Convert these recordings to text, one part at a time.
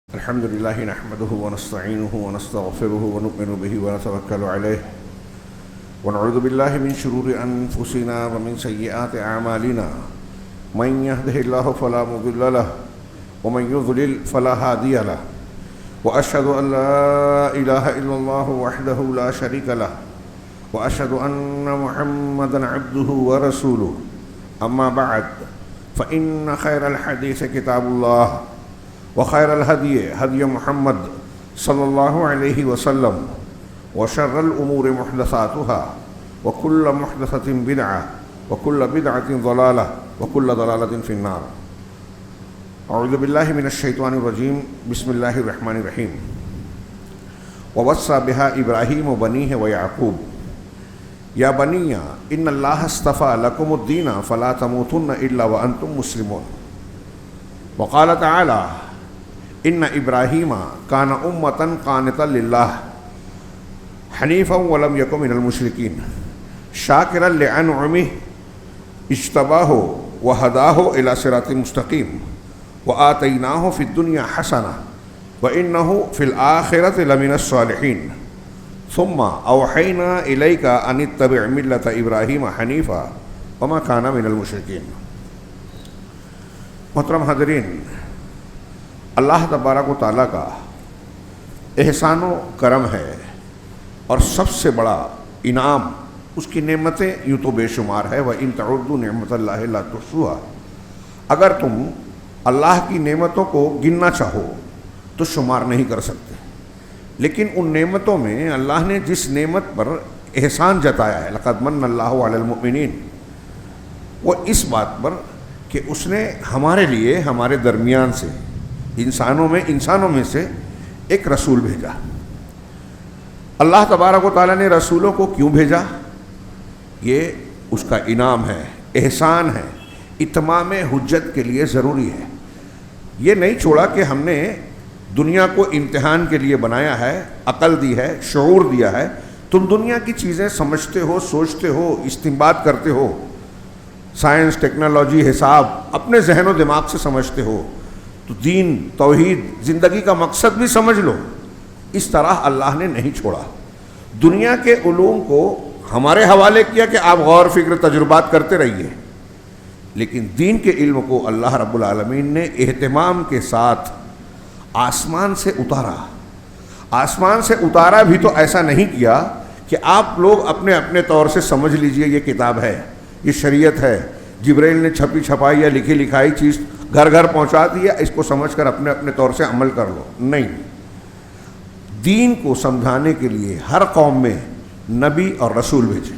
الحمد لله نحمده ونستعينه ونستغفره ونؤمن به ونتوكل عليه ونعوذ بالله من شرور أنفسنا ومن سيئات أعمالنا من يهده الله فلا مضل له ومن يضلل فلا هادي له وأشهد أن لا إله إلا الله وحده لا شريك له وأشهد أن محمدا عبده ورسوله أما بعد فإن خير الحديث كتاب الله وخير الهدي هدي محمد صلى الله عليه وسلم وشر الأمور محدثاتها وكل محدثة بدعة وكل بدعة ضلالة وكل ضلالة في النار. أعوذ بالله من الشيطان الرجيم. بسم الله الرحمن الرحيم. ووصى بها إبراهيم بنيه ويعقوب يا بني إن الله اصطفى لكم الدين فلا تموتن إلا وأنتم مسلمون. وقال تعالى إن إبراهيم كان أمة قانتا لله حنيفا ولم يكن من المشركين شاكرا لأنعمه اجتباه وهداه إلى صراط مستقيم وآتيناه في الدنيا حسنة وإنه في الآخرة لمن الصالحين ثم أوحينا إليك أن اتبع ملة إبراهيم حنيفا وما كان من المشركين. محترم حاضرین، اللہ تبارک و تعالیٰ کا احسان و کرم ہے اور سب سے بڑا انعام اس کی نعمتیں یوں تو بے شمار ہے. وَإِن تَعُدُّوا نِعْمَتَ اللَّهِ لَا تُحْصُوهَا. اگر تم اللہ کی نعمتوں کو گننا چاہو تو شمار نہیں کر سکتے، لیکن ان نعمتوں میں اللہ نے جس نعمت پر احسان جتایا ہے لَقَدْ مَنَّ اللَّهُ عَلَى الْمُؤْمِنِينَ، وہ اس بات پر کہ اس نے ہمارے لیے ہمارے درمیان سے انسانوں میں سے ایک رسول بھیجا. اللہ تبارک و تعالیٰ نے رسولوں کو کیوں بھیجا؟ یہ اس کا انعام ہے، احسان ہے، اتمام حجت کے لیے ضروری ہے. یہ نہیں چھوڑا کہ ہم نے دنیا کو امتحان کے لیے بنایا ہے، عقل دی ہے، شعور دیا ہے، تم دنیا کی چیزیں سمجھتے ہو، سوچتے ہو، استنباط کرتے ہو، سائنس، ٹیکنالوجی، حساب اپنے ذہن و دماغ سے سمجھتے ہو، تو دین، توحید، زندگی کا مقصد بھی سمجھ لو. اس طرح اللہ نے نہیں چھوڑا. دنیا کے علوم کو ہمارے حوالے کیا کہ آپ غور فکر تجربات کرتے رہیے، لیکن دین کے علم کو اللہ رب العالمین نے اہتمام کے ساتھ آسمان سے اتارا. آسمان سے اتارا بھی تو ایسا نہیں کیا کہ آپ لوگ اپنے اپنے طور سے سمجھ لیجئے یہ کتاب ہے، یہ شریعت ہے، جبرائیل نے چھپی چھپائی یا لکھی لکھائی چیز گھر گھر پہنچا دیا، اس کو سمجھ کر اپنے اپنے طور سے عمل کر لو. نہیں، دین کو سمجھانے کے لیے ہر قوم میں نبی اور رسول بھیجے،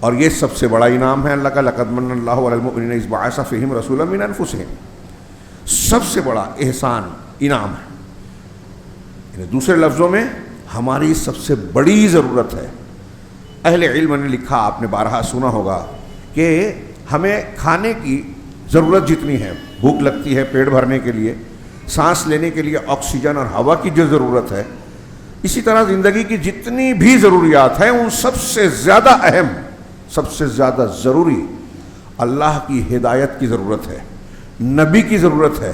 اور یہ سب سے بڑا انعام ہے اللہ کا. لَقَدْ مَنَّ اللَّهُ عَلَى الْمُؤْمِنِينَ إِذْ بَعَثَ فِيهِمْ رَسُولًا مِنْ أَنفُسِهِمْ. سب سے بڑا احسان، انعام ہے. یعنی دوسرے لفظوں میں ہماری سب سے بڑی ضرورت ہے. اہل علم نے لکھا، آپ نے بارہا سنا ہوگا کہ ہمیں کھانے کی ضرورت جتنی ہے، بھوک لگتی ہے پیٹ بھرنے کے لیے، سانس لینے کے لیے آکسیجن اور ہوا کی جو ضرورت ہے، اسی طرح زندگی کی جتنی بھی ضروریات ہیں ان سب سے زیادہ اہم، سب سے زیادہ ضروری اللہ کی ہدایت کی ضرورت ہے، نبی کی ضرورت ہے،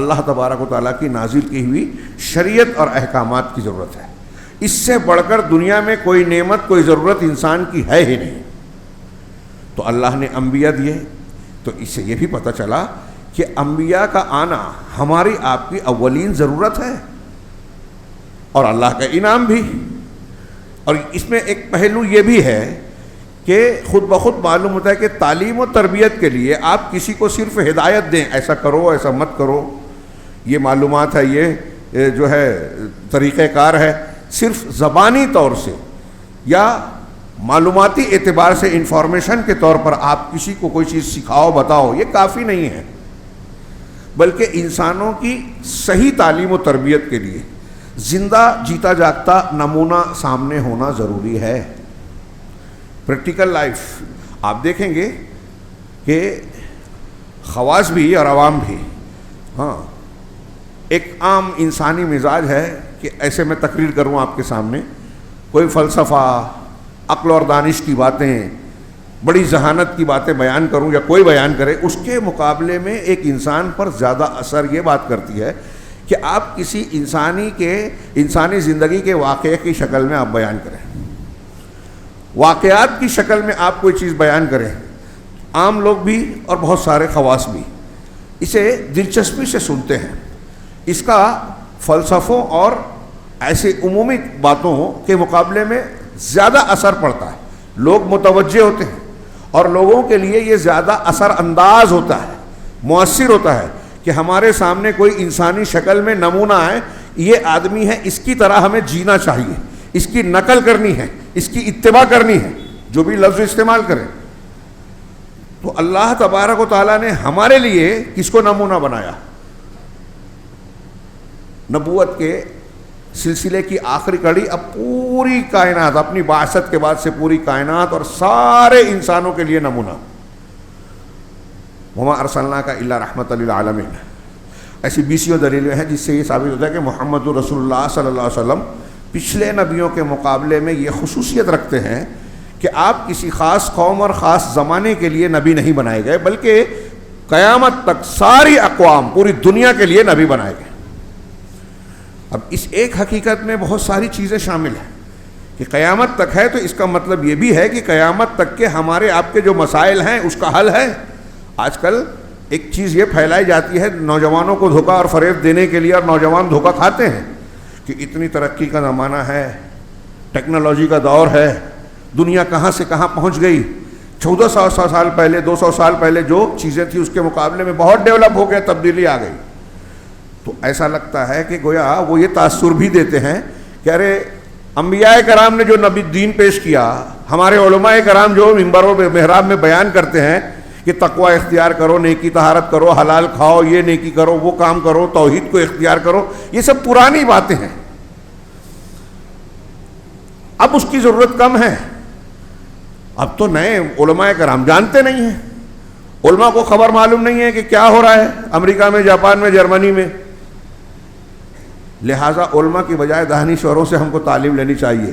اللہ تبارک و تعالیٰ کی نازل کی ہوئی شریعت اور احکامات کی ضرورت ہے. اس سے بڑھ کر دنیا میں کوئی نعمت، کوئی ضرورت انسان کی ہے ہی نہیں. تو اللہ نے انبیاء دیے، تو اس سے یہ بھی پتہ چلا کہ انبیاء کا آنا ہماری آپ کی اولین ضرورت ہے اور اللہ کا انعام بھی. اور اس میں ایک پہلو یہ بھی ہے کہ خود بخود معلوم ہوتا ہے کہ تعلیم و تربیت کے لیے آپ کسی کو صرف ہدایت دیں، ایسا کرو ایسا مت کرو، یہ معلومات ہے، یہ جو ہے طریقہ کار ہے، صرف زبانی طور سے یا معلوماتی اعتبار سے انفارمیشن کے طور پر آپ کسی کو کوئی چیز سکھاؤ، بتاؤ، یہ کافی نہیں ہے. بلکہ انسانوں کی صحیح تعلیم و تربیت کے لیے زندہ جیتا جاگتا نمونہ سامنے ہونا ضروری ہے. پریکٹیکل لائف آپ دیکھیں گے کہ خواص بھی اور عوام بھی، ہاں ایک عام انسانی مزاج ہے کہ ایسے میں تقریر کروں آپ کے سامنے، کوئی فلسفہ، عقل اور دانش کی باتیں، بڑی ذہانت کی باتیں بیان کروں یا کوئی بیان کرے، اس کے مقابلے میں ایک انسان پر زیادہ اثر یہ بات کرتی ہے کہ آپ کسی انسانی زندگی کے واقعے کی شکل میں آپ بیان کریں، واقعات کی شکل میں آپ کوئی چیز بیان کریں، عام لوگ بھی اور بہت سارے خواص بھی اسے دلچسپی سے سنتے ہیں. اس کا فلسفوں اور ایسی عمومی باتوں کے مقابلے میں زیادہ اثر پڑتا ہے، لوگ متوجہ ہوتے ہیں اور لوگوں کے لیے یہ زیادہ اثر انداز ہوتا ہے، مؤثر ہوتا ہے کہ ہمارے سامنے کوئی انسانی شکل میں نمونہ ہے، یہ آدمی ہے، اس کی طرح ہمیں جینا چاہیے، اس کی نقل کرنی ہے، اس کی اتباع کرنی ہے، جو بھی لفظ استعمال کریں. تو اللہ تبارک و تعالیٰ نے ہمارے لیے کس کو نمونہ بنایا؟ نبوت کے سلسلے کی آخری کڑی، اب پوری کائنات، اپنی بعثت کے بعد سے پوری کائنات اور سارے انسانوں کے لیے نمونہ. وما ارسلناک الا رحمۃ للعالمین. ایسی بیسیوں دلیلیں ہیں جس سے یہ ثابت ہوتا ہے کہ محمد رسول اللہ صلی اللہ علیہ وسلم پچھلے نبیوں کے مقابلے میں یہ خصوصیت رکھتے ہیں کہ آپ کسی خاص قوم اور خاص زمانے کے لیے نبی نہیں بنائے گئے، بلکہ قیامت تک ساری اقوام، پوری دنیا کے لیے نبی بنائے گئے. اب اس ایک حقیقت میں بہت ساری چیزیں شامل ہیں کہ قیامت تک ہے، تو اس کا مطلب یہ بھی ہے کہ قیامت تک کے ہمارے آپ کے جو مسائل ہیں اس کا حل ہے. آج کل ایک چیز یہ پھیلائی جاتی ہے نوجوانوں کو دھوکہ اور فریب دینے کے لیے، اور نوجوان دھوکہ کھاتے ہیں کہ اتنی ترقی کا زمانہ ہے، ٹیکنالوجی کا دور ہے، دنیا کہاں سے کہاں پہنچ گئی. 1400 سال پہلے، 200 سال پہلے جو چیزیں تھیں اس کے مقابلے میں بہت ڈیولپ ہو گیا، تبدیلی آ گئی. تو ایسا لگتا ہے کہ گویا وہ یہ تاثر بھی دیتے ہیں کہ ارے انبیاء کرام نے جو نبی دین پیش کیا، ہمارے علماء کرام جو ممبر و محراب میں بیان کرتے ہیں کہ تقوی اختیار کرو، نیکی طہارت کرو، حلال کھاؤ، یہ نیکی کرو، وہ کام کرو، توحید کو اختیار کرو، یہ سب پرانی باتیں ہیں. اب اس کی ضرورت کم ہے. اب تو نئے علماء کرام جانتے نہیں ہیں، علماء کو خبر معلوم نہیں ہے کہ کیا ہو رہا ہے امریکہ میں، جاپان میں، جرمنی میں. لہٰذا علماء کی بجائے دانشوروں سے ہم کو تعلیم لینی چاہیے.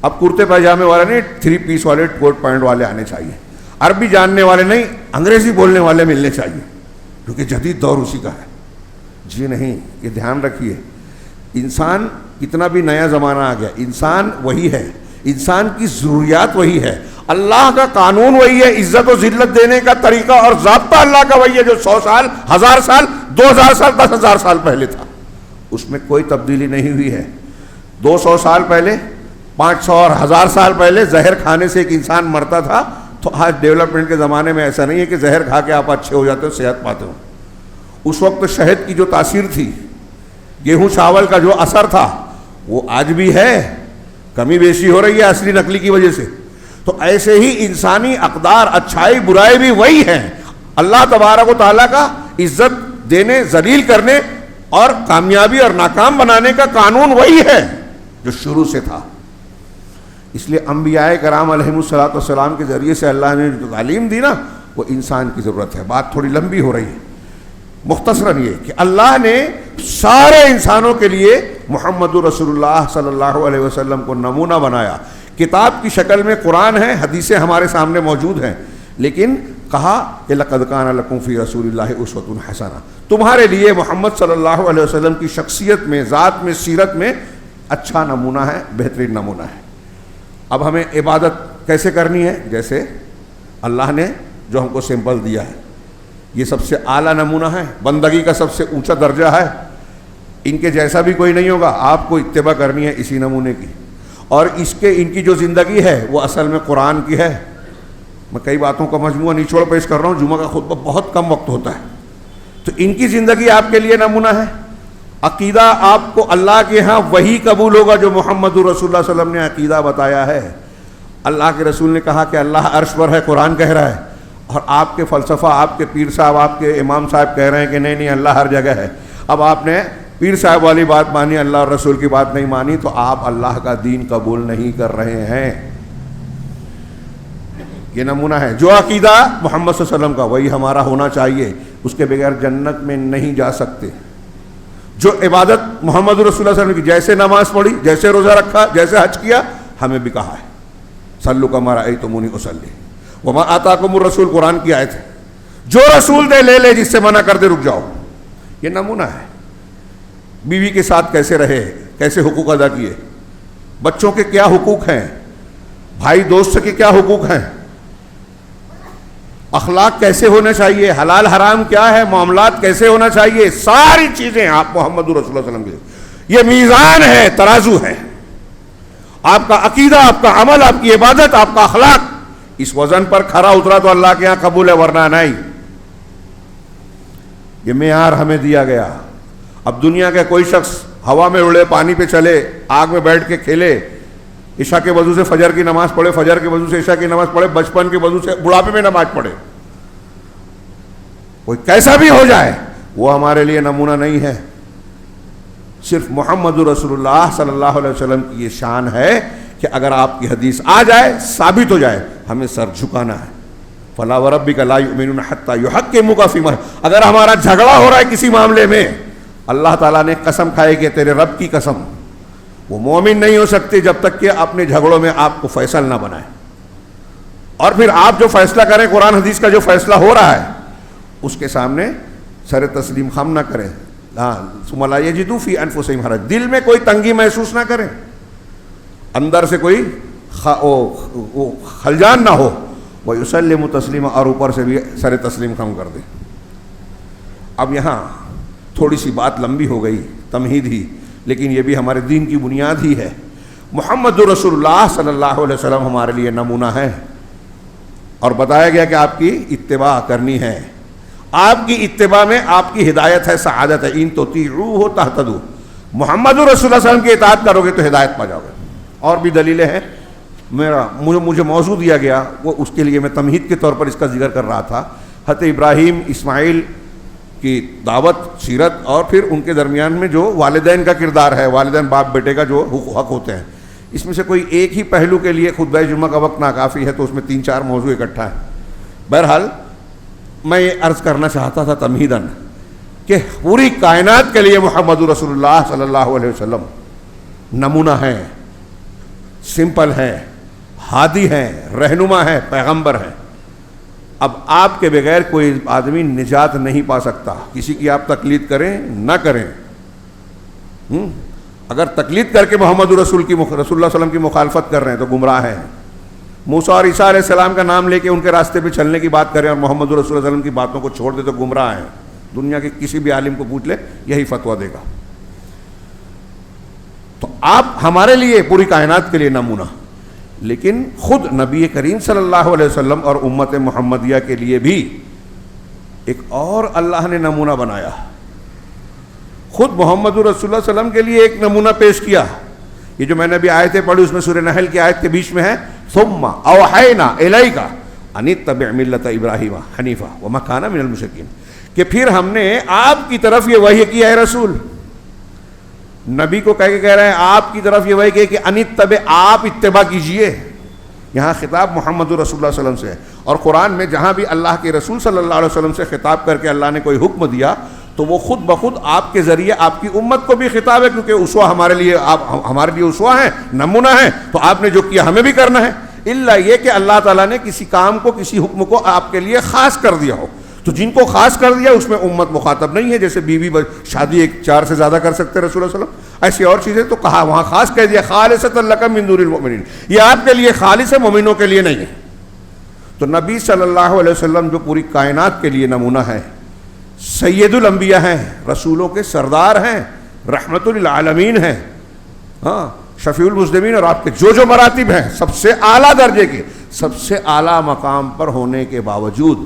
اب کرتے پاجامے والے نہیں، 3 پیس والے، کوٹ پینٹ والے آنے چاہیے. عربی جاننے والے نہیں، انگریزی بولنے والے ملنے چاہیے، کیونکہ جدید دور اسی کا ہے. جی نہیں، یہ دھیان رکھیے، انسان کتنا بھی نیا زمانہ آ گیا، انسان وہی ہے، انسان کی ضروریات وہی ہے، اللہ کا قانون وہی ہے، عزت و ذلت دینے کا طریقہ اور ضابطہ اللہ کا وہی ہے جو 100 سال، 1000 سال، 2000 سال، 10,000 سال پہلے تھا. اس میں کوئی تبدیلی نہیں ہوئی ہے. 200 سال پہلے، 500 اور 1000 سال پہلے زہر کھانے سے ایک انسان مرتا تھا. تو آج ڈیولپمنٹ کے زمانے میں ایسا نہیں ہے کہ زہر کھا کے آپ اچھے ہو جاتے ہو، صحت پاتے ہو. اس وقت شہد کی جو تاثیر تھی، گیہوں چاول کا جو اثر تھا، وہ آج بھی ہے، کمی بیشی ہو رہی ہے اصلی نقلی کی وجہ سے. تو ایسے ہی انسانی اقدار، اچھائی برائی بھی وہی ہیں. اللہ تبارک و تعالیٰ کا عزت دینے، ذلیل کرنے اور کامیابی اور ناکام بنانے کا قانون وہی ہے جو شروع سے تھا. اس لیے انبیاء کرام علیہم الصلوۃ والسلام کے ذریعے سے اللہ نے جو تعلیم دی نا، وہ انسان کی ضرورت ہے. بات تھوڑی لمبی ہو رہی ہے، مختصراً یہ کہ اللہ نے سارے انسانوں کے لیے محمد رسول اللہ صلی اللہ علیہ وسلم کو نمونہ بنایا. کتاب کی شکل میں قرآن ہے، حدیثیں ہمارے سامنے موجود ہیں، لیکن کہا کہ لقد کان لکم فی رسول اللہ اسوۃ حسنہ. تمہارے لیے محمد صلی اللہ علیہ وسلم کی شخصیت میں، ذات میں، سیرت میں اچھا نمونہ ہے، بہترین نمونہ ہے. اب ہمیں عبادت کیسے کرنی ہے؟ جیسے اللہ نے جو ہم کو سمپل دیا ہے، یہ سب سے اعلیٰ نمونہ ہے، بندگی کا سب سے اونچا درجہ ہے. ان کے جیسا بھی کوئی نہیں ہوگا. آپ کو اتباع کرنی ہے اسی نمونے کی. اور ان کی جو زندگی ہے وہ اصل میں قرآن کی ہے. میں کئی باتوں کا مجموعہ نچوڑ پیش کر رہا ہوں، جمعہ کا خطبہ بہت کم وقت ہوتا ہے. تو ان کی زندگی آپ کے لیے نمونہ ہے. عقیدہ آپ کو اللہ کے ہاں وہی قبول ہوگا جو محمد رسول اللہ صلی اللہ علیہ وسلم نے عقیدہ بتایا ہے. اللہ کے رسول نے کہا کہ اللہ عرش پر ہے، قرآن کہہ رہا ہے، اور آپ کے فلسفہ، آپ کے پیر صاحب، آپ کے امام صاحب کہہ رہے ہیں کہ نہیں نہیں اللہ ہر جگہ ہے. اب آپ نے پیر صاحب والی بات مانی، اللہ اور رسول کی بات نہیں مانی، تو آپ اللہ کا دین قبول نہیں کر رہے ہیں. یہ نمونہ ہے. جو عقیدہ محمد صلی اللہ علیہ وسلم کا وہی ہمارا ہونا چاہیے. اس کے بغیر جنت میں نہیں جا سکتے. جو عبادت محمد رسول اللہ صلی اللہ علیہ وسلم کی، جیسے نماز پڑھی، جیسے روزہ رکھا، جیسے حج کیا، ہمیں بھی کہا ہے صلوا کما رأیتمونی اصلی وما آتاکم الرسول، قرآن کی آیت ہے. جو رسول دے لے لے، جس سے منع کر دے رک جاؤ. یہ نمونہ ہے. بیوی کے ساتھ کیسے رہے، کیسے حقوق ادا کیے، بچوں کے کیا حقوق ہیں، بھائی دوست کے کیا حقوق ہیں، اخلاق کیسے ہونا چاہیے، حلال حرام کیا ہے، معاملات کیسے ہونا چاہیے، ساری چیزیں آپ محمد رسول اللہ صلی اللہ علیہ وسلم کے، یہ میزان ہے، ترازو ہے. آپ کا عقیدہ، آپ کا عمل، آپ کی عبادت، آپ کا اخلاق اس وزن پر کھرا اترا تو اللہ کے یہاں قبول ہے، ورنہ نہیں. یہ معیار ہمیں دیا گیا. اب دنیا کا کوئی شخص ہوا میں اڑے، پانی پہ چلے، آگ میں بیٹھ کے کھیلے، عشاء کے وضو سے فجر کی نماز پڑھے، فجر کے وضو سے عشاء کی نماز پڑھے، بچپن کے وضو سے بڑھاپے میں نماز پڑھے، کوئی کیسا بھی ہو جائے، وہ ہمارے لیے نمونہ نہیں ہے. صرف محمد رسول اللہ صلی اللہ علیہ وسلم کی یہ شان ہے کہ اگر آپ کی حدیث آ جائے، ثابت ہو جائے، ہمیں سر جھکانا ہے. فلا وربک لا یؤمنون حتی یحکموک فیما، اگر ہمارا جھگڑا ہو رہا ہے کسی معاملے میں، اللہ تعالیٰ نے قسم کھائی کہ تیرے رب کی قسم، وہ مومن نہیں ہو سکتے جب تک کہ اپنے جھگڑوں میں آپ کو فیصل نہ بنائے. اور پھر آپ جو فیصلہ کریں، قرآن حدیث کا جو فیصلہ ہو رہا ہے، اس کے سامنے سر تسلیم خم نہ کریں. ثم لا یجدوا فی انفسہم حرج، دل میں کوئی تنگی محسوس نہ کریں، اندر سے کوئی خلجان نہ ہو. وَيُسَلِّمُ تسلیما، اور اوپر سے بھی سر تسلیم خم کر دیں. اب یہاں تھوڑی سی بات لمبی ہو گئی، تمہید ہی، لیکن یہ بھی ہمارے دین کی بنیاد ہی ہے. محمد رسول اللہ صلی اللہ علیہ وسلم ہمارے لیے نمونہ ہے، اور بتایا گیا کہ آپ کی اتباع کرنی ہے. آپ کی اتباع میں آپ کی ہدایت ہے، سعادت ہے. ان تطیعوہ تہتدوا، محمد رسول اللہ صلی اللہ علیہ وسلم کی اطاعت کرو گے تو ہدایت پا جاؤ گے. اور بھی دلیلیں ہیں. مجھے موضوع دیا گیا، وہ اس کے لیے میں تمہید کے طور پر اس کا ذکر کر رہا تھا. حضرت ابراہیم اسماعیل کی دعوت، سیرت، اور پھر ان کے درمیان میں جو والدین کا کردار ہے، والدین باپ بیٹے کا جو حق ہوتے ہیں، اس میں سے کوئی ایک ہی پہلو کے لیے خطبہ جمعہ کا وقت ناکافی ہے، تو اس میں 3-4 موضوع اکٹھا ہے. بہرحال میں یہ عرض کرنا چاہتا تھا تمہیداً کہ پوری کائنات کے لیے محمد رسول اللہ صلی اللہ علیہ وسلم نمونہ ہیں، سمپل ہیں، ہادی ہیں، رہنما ہیں، پیغمبر ہیں. اب آپ کے بغیر کوئی آدمی نجات نہیں پا سکتا. کسی کی آپ تقلید کریں نہ کریں، اگر تقلید کر کے محمد رسول اللہ صلی اللہ علیہ وسلم کی مخالفت کر رہے ہیں تو گمراہ ہیں. موسیٰ اور عیسیٰ علیہ السلام کا نام لے کے ان کے راستے پہ چلنے کی بات کریں اور محمد رسول اللہ صلی اللہ علیہ وسلم کی باتوں کو چھوڑ دے تو گمراہ ہیں. دنیا کے کسی بھی عالم کو پوچھ لے، یہی فتویٰ دے گا. تو آپ ہمارے لیے، پوری کائنات کے لیے نمونہ، لیکن خود نبی کریم صلی اللہ علیہ وسلم اور امت محمدیہ کے لیے بھی ایک اور اللہ نے نمونہ بنایا. خود محمد رسول اللہ صلی اللہ علیہ وسلم کے لیے ایک نمونہ پیش کیا. یہ جو میں نے ابھی آیتیں پڑھی اس میں سورہ نحل کی آیت کے بیچ میں ہے، ثم اوحینا الیک ان اتبع ملۃ ابراہیم حنیفا وما کان من المشرکین، کہ پھر ہم نے آپ کی طرف یہ وحی کی ہے. رسول نبی کو کہہ رہے ہیں آپ کی طرف یہ وحی کہ ان اتبع، آپ اتباع کیجئے. یہاں خطاب محمد رسول اللہ صلی اللہ علیہ وسلم سے ہے. اور قرآن میں جہاں بھی اللہ کے رسول صلی اللہ علیہ وسلم سے خطاب کر کے اللہ نے کوئی حکم دیا تو وہ خود بخود آپ کے ذریعے آپ کی امت کو بھی خطاب ہے، کیونکہ اسوہ ہمارے لیے، آپ ہمارے لیے اسوہ ہیں، نمونہ ہیں. تو آپ نے جو کیا ہمیں بھی کرنا ہے، الا یہ کہ اللہ تعالیٰ نے کسی کام کو، کسی حکم کو آپ کے لیے خاص کر دیا ہو. تو جن کو خاص کر دیا اس میں امت مخاطب نہیں ہے. جیسے بیوی شادی ایک 4 سے زیادہ کر سکتے رسول اللہ صلی اللہ علیہ وسلم، ایسی اور چیزیں تو کہا وہاں خاص کہہ دیا خالصۃ لک من دون المؤمنین، یہ آپ کے لیے خالص ہے، مومنوں کے لیے نہیں ہے. تو نبی صلی اللہ علیہ وسلم جو پوری کائنات کے لیے نمونہ ہے، سید الانبیاء ہیں، رسولوں کے سردار ہیں، رحمت للعالمین ہیں، ہاں شفیع المذنبین، اور آپ کے جو مراتب ہیں سب سے اعلیٰ درجے کے، سب سے اعلیٰ مقام پر ہونے کے باوجود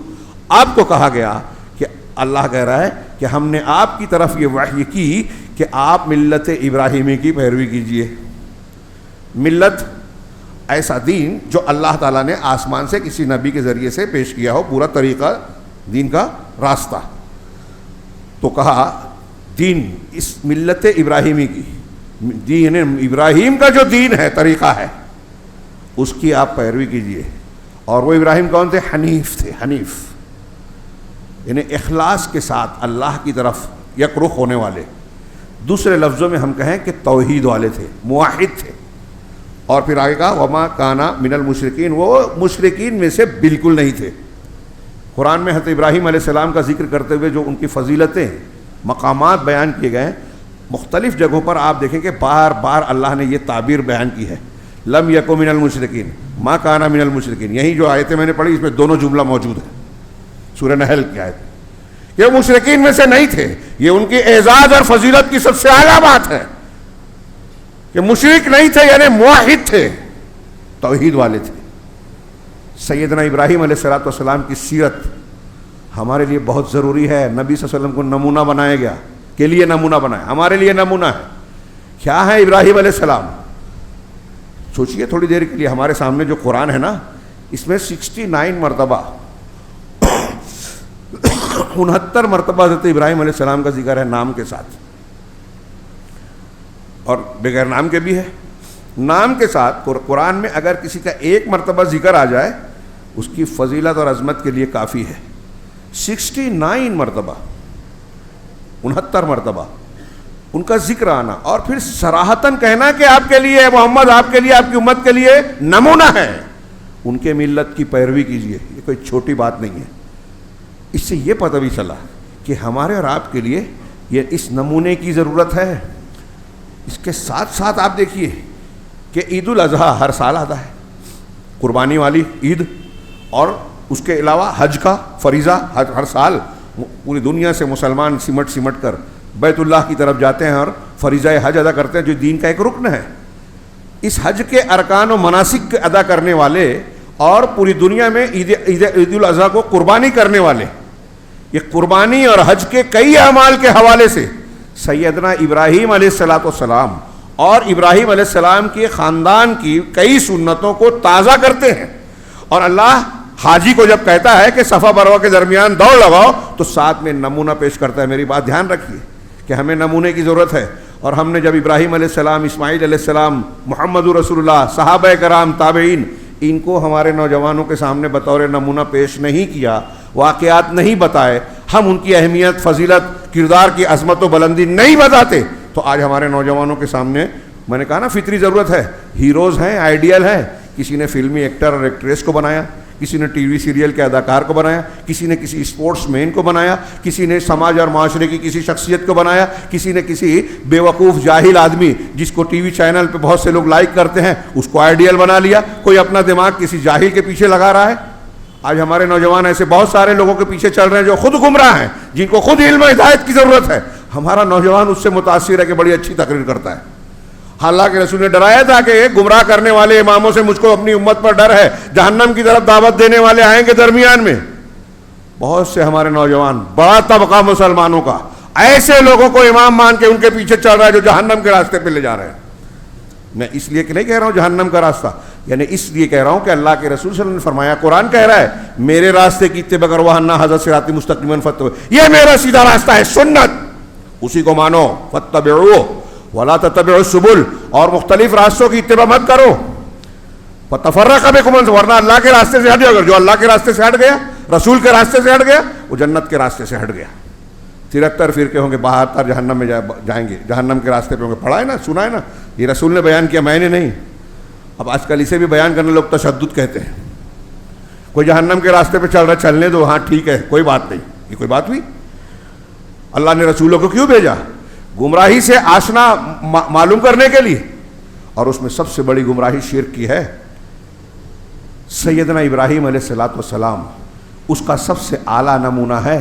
آپ کو کہا گیا کہ اللہ کہہ رہا ہے کہ ہم نے آپ کی طرف یہ وحی کی کہ آپ ملت ابراہیمی کی پیروی کیجئے. ملت ایسا دین جو اللہ تعالیٰ نے آسمان سے کسی نبی کے ذریعے سے پیش کیا ہو، پورا طریقہ دین کا راستہ. تو کہا دین اس ملت ابراہیمی کی، دین ابراہیم کا جو دین ہے، طریقہ ہے، اس کی آپ پیروی کیجئے. اور وہ ابراہیم کون تھے؟ حنیف تھے. حنیف یعنی اخلاص کے ساتھ اللہ کی طرف یک رخ ہونے والے. دوسرے لفظوں میں ہم کہیں کہ توحید والے تھے، موحد تھے. اور پھر آگے کہا وما کانا من المشرکین، وہ مشرکین میں سے بالکل نہیں تھے. قرآن میں حضرت ابراہیم علیہ السلام کا ذکر کرتے ہوئے جو ان کی فضیلتیں، مقامات بیان کیے گئے، مختلف جگہوں پر آپ دیکھیں کہ بار بار اللہ نے یہ تعبیر بیان کی ہے، لم یکو من المشرکین ما کان من المشرکین. یہی جو آیتیں میں نے پڑھی اس میں دونوں جملہ موجود ہے، سورہ نحل کی آیت. یہ مشرکین میں سے نہیں تھے، یہ ان کی اعزاز اور فضیلت کی سب سے اعلیٰ بات ہے کہ مشرک نہیں تھے، یعنی موحد تھے، توحید والے تھے. سیدنا ابراہیم علیہ السلام کی سیرت ہمارے لیے بہت ضروری ہے. نبی صلی اللہ علیہ وسلم کو نمونہ بنایا گیا، کے لیے نمونہ بنایا، ہمارے لیے نمونہ ہے. کیا ہے ابراہیم علیہ السلام؟ سوچئے تھوڑی دیر کے لیے، ہمارے سامنے جو قرآن ہے نا، اس میں 69 مرتبہ 69 مرتبہ حضرت ابراہیم علیہ السلام کا ذکر ہے نام کے ساتھ، اور بغیر نام کے بھی ہے. نام کے ساتھ قرآن میں اگر کسی کا ایک مرتبہ ذکر آ جائے اس کی فضیلت اور عظمت کے لیے کافی ہے. 69 مرتبہ 69 مرتبہ ان کا ذکر آنا، اور پھر صراحتاً کہنا کہ آپ کے لیے محمد، آپ کے لیے، آپ کی امت کے لیے نمونہ ہے، ان کے ملت کی پیروی کیجیے. یہ کوئی چھوٹی بات نہیں ہے. اس سے یہ پتہ بھی چلا کہ ہمارے اور آپ کے لیے یہ اس نمونے کی ضرورت ہے. اس کے ساتھ ساتھ آپ دیکھیے کہ عید الاضحیٰ ہر سال آتا ہے، قربانی والی عید، اور اس کے علاوہ حج کا فریضہ ہر سال پوری دنیا سے مسلمان سمٹ کر بیت اللہ کی طرف جاتے ہیں اور فریضہ حج ادا کرتے ہیں، جو دین کا ایک رکن ہے. اس حج کے ارکان و مناسک ادا کرنے والے اور پوری دنیا میں عید الاضحیٰ کو قربانی کرنے والے، یہ قربانی اور حج کے کئی اعمال کے حوالے سے سیدنا ابراہیم علیہ السلام اور ابراہیم علیہ السلام کے خاندان کی کئی سنتوں کو تازہ کرتے ہیں. اور اللہ حاجی کو جب کہتا ہے کہ صفا مروہ کے درمیان دوڑ لگاؤ تو ساتھ میں نمونہ پیش کرتا ہے. میری بات دھیان رکھیے کہ ہمیں نمونے کی ضرورت ہے. اور ہم نے جب ابراہیم علیہ السلام، اسماعیل علیہ السلام، محمد رسول اللہ، صحابہ کرام، تابعین، ان کو ہمارے نوجوانوں کے سامنے بطور نمونہ پیش نہیں کیا، واقعات نہیں بتائے، ہم ان کی اہمیت، فضیلت، کردار کی عظمت و بلندی نہیں بتاتے، تو آج ہمارے نوجوانوں کے سامنے، میں نے کہا نا فطری ضرورت ہے، ہیروز ہیں، آئیڈیل ہیں. کسی نے فلمی ایکٹر اور ایکٹریس کو بنایا، کسی نے ٹی وی سیریل کے اداکار کو بنایا، کسی نے کسی اسپورٹس مین کو بنایا، کسی نے سماج اور معاشرے کی کسی شخصیت کو بنایا، کسی نے کسی بے وقوف جاہل آدمی جس کو ٹی وی چینل پہ بہت سے لوگ لائک کرتے ہیں اس کو آئیڈیل بنا لیا. کوئی اپنا دماغ کسی جاہل کے پیچھے لگا رہا ہے. آج ہمارے نوجوان ایسے بہت سارے لوگوں کے پیچھے چل رہے ہیں جو خود گمراہ ہیں، جن کو خود علم و ہدایت کی ضرورت ہے. ہمارا نوجوان اس سے متاثر ہے کہ بڑی اچھی تقریر کرتا ہے. اللہ کے رسول نے ڈرایا تھا کہ گمراہ کرنے والے اماموں سے مجھ کو اپنی امت پر ڈر ہے، جہنم کی طرف دعوت دینے والے آئیں گے درمیان میں. بہت سے ہمارے نوجوان، بڑا طبقہ مسلمانوں کا ایسے لوگوں کو امام مان کے ان کے پیچھے چل رہا ہے جو جہنم کے راستے پہ لے جا رہے ہیں. میں اس لیے کہ نہیں کہہ رہا ہوں جہنم کا راستہ، یعنی اس لیے کہہ رہا ہوں کہ اللہ کے رسول صلی اللہ علیہ وسلم نے فرمایا، قرآن کہہ رہا ہے میرے راستے کی اتباع کرو، وَأَنَّ هَذَا صِرَاطِي مُسْتَقِيمًا فَاتَّبِعُوهُ، یہ میرا سیدھا راستہ ہے، سنت، اسی کو مانو. فَاتَّبِعُوهُ وَلَا تَتَّبِعُوا السُّبُلَ، اور مختلف راستوں کی اتباع مت کرو. فَتَفَرَّقَ بِكُمْ، ورنہ اللہ کے راستے سے ہٹ جاؤ. جو اللہ کے راستے سے ہٹ گیا، رسول کے راستے سے ہٹ گیا، وہ جنت کے راستے سے ہٹ گیا. 73 فرقے ہوں گے، 72 جہنم میں جائیں گے، جہنم کے راستے پہ ہوں گے. پڑھا ہے نا، سنا ہے نا، یہ رسول نے بیان کیا، میں نے نہیں. اب آج کل اسے بھی بیان کرنے لوگ تشدد کہتے ہیں. کوئی جہنم کے راستے پہ چل رہا ہے، چلنے دو، ہاں ٹھیک ہے، کوئی بات نہیں. یہ کوئی بات ہوئی؟ اللہ نے رسولوں کو کیوں بھیجا؟ گمراہی سے آشنا معلوم کرنے کے لیے. اور اس میں سب سے بڑی گمراہی شرک کی ہے. سیدنا ابراہیم علیہ السلام اس کا سب سے اعلیٰ نمونہ ہے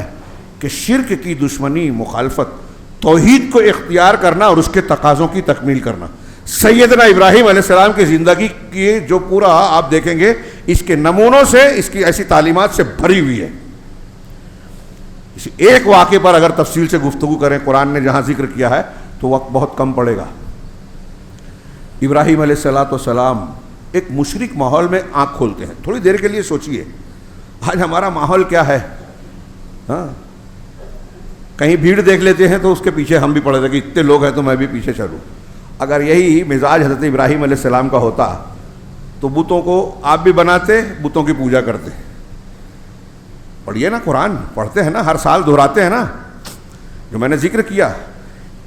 کہ شرک کی دشمنی، مخالفت، توحید کو اختیار کرنا اور اس کے تقاضوں کی تکمیل کرنا. سیدنا ابراہیم علیہ السلام کی زندگی کی جو پورا آپ دیکھیں گے، اس کے نمونوں سے، اس کی ایسی تعلیمات سے بھری ہوئی ہے. اسی ایک واقعے پر اگر تفصیل سے گفتگو کریں، قرآن نے جہاں ذکر کیا ہے تو وقت بہت کم پڑے گا. ابراہیم علیہ السلام ایک مشرک ماحول میں آنکھ کھولتے ہیں. تھوڑی دیر کے لیے سوچئے آج ہمارا ماحول کیا ہے. ہاں، کہیں بھیڑ دیکھ لیتے ہیں تو اس کے پیچھے ہم بھی پڑے تھے کہ اتنے لوگ ہیں تو میں بھی پیچھے چلوں. اگر یہی مزاج حضرت ابراہیم علیہ السلام کا ہوتا تو بتوں کو آپ بھی بناتے، بتوں کی پوجا کرتے. پڑھیے نا، قرآن پڑھتے ہیں نا، ہر سال دہراتے ہیں نا. جو میں نے ذکر کیا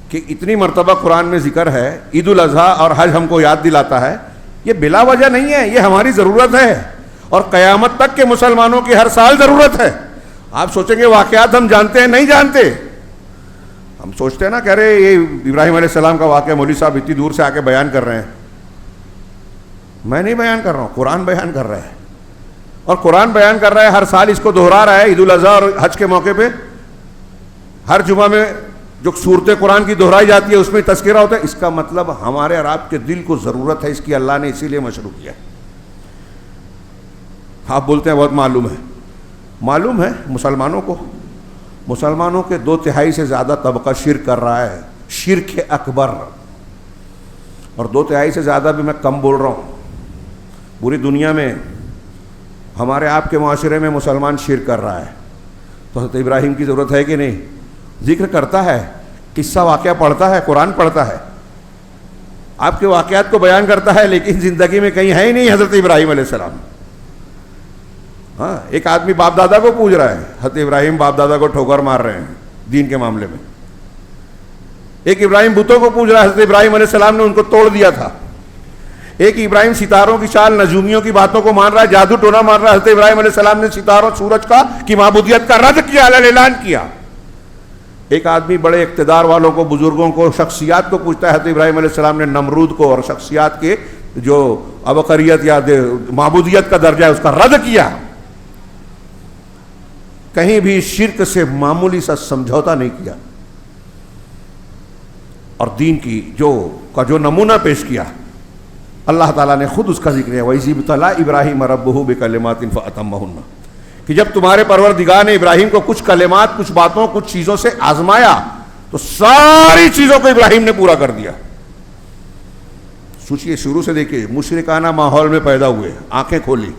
کہ اتنی مرتبہ قرآن میں ذکر ہے، عید الاضحیٰ اور حج ہم کو یاد دلاتا ہے، یہ بلا وجہ نہیں ہے، یہ ہماری ضرورت ہے اور قیامت تک کے مسلمانوں کی ہر سال ضرورت ہے. آپ سوچیں گے واقعات ہم جانتے ہیں، نہیں جانتے. ہم سوچتے ہیں نا کہہ رہے یہ ابراہیم علیہ السلام کا واقعہ مولوی صاحب اتنی دور سے آ کے بیان کر رہے ہیں. میں نہیں بیان کر رہا ہوں, قرآن بیان کر رہا ہے. اور قرآن بیان کر رہا ہے, ہر سال اس کو دہرا رہا ہے. عید الاضحیٰ اور حج کے موقع پہ ہر جمعہ میں جو صورت قرآن کی دہرائی جاتی ہے اس میں تذکرہ ہوتا ہے. اس کا مطلب ہمارے اور آپ کے دل کو ضرورت ہے اس کی, اللہ نے اسی لیے مشروع کیا. آپ بولتے ہیں بہت معلوم ہے. معلوم ہے مسلمانوں کے 2/3 سے زیادہ طبقہ شرک کر رہا ہے, شرک اکبر. اور 2/3 سے زیادہ بھی میں کم بول رہا ہوں. پوری دنیا میں ہمارے آپ کے معاشرے میں مسلمان شرک کر رہا ہے. تو حضرت ابراہیم کی ضرورت ہے کہ نہیں؟ ذکر کرتا ہے, قصہ واقعہ پڑھتا ہے, قرآن پڑھتا ہے, آپ کے واقعات کو بیان کرتا ہے, لیکن زندگی میں کہیں ہے ہی نہیں حضرت ابراہیم علیہ السلام. ہاں, ایک آدمی باپ دادا کو پوج رہا ہے, حضرت ابراہیم باپ دادا کو ٹھوکر مار رہے ہیں دین کے معاملے میں. ایک ابراہیم بتوں کو پوج رہا ہے, حضرت ابراہیم علیہ السلام نے ان کو توڑ دیا تھا. ایک ابراہیم ستاروں کی چال نجومیوں کی باتوں کو مان رہا ہے, جادو ٹونا مار رہا ہے. حضرت ابراہیم علیہ السلام نے ستاروں سورج کی معبودیت کا رد کیا, اعلان کیا. ایک آدمی بڑے اقتدار والوں کو, بزرگوں کو, شخصیات کو پوچھتا ہے. حضرت ابراہیم علیہ السلام نے نمرود کو اور شخصیات کے جو ابقریت یا معبودیت کا درجہ ہے اس کا رد کیا. کہیں بھی شرک سے معمولی سا سمجھوتا نہیں کیا, اور دین کی جو نمونہ پیش کیا اللہ تعالیٰ نے خود اس کا ذکر ہے. وَإِذِ ابْتَلَىٰ إِبْرَاهِيمَ رَبُّهُ بِكَلِمَاتٍ فَأَتَمَّهُنَّ, کہ جب تمہارے پروردگار نے ابراہیم کو کچھ کلمات, کچھ باتوں, کچھ چیزوں سے آزمایا تو ساری چیزوں کو ابراہیم نے پورا کر دیا. سوچئے, شروع سے دیکھیے, مشرکانہ ماحول میں پیدا ہوئے, آنکھیں کھولی,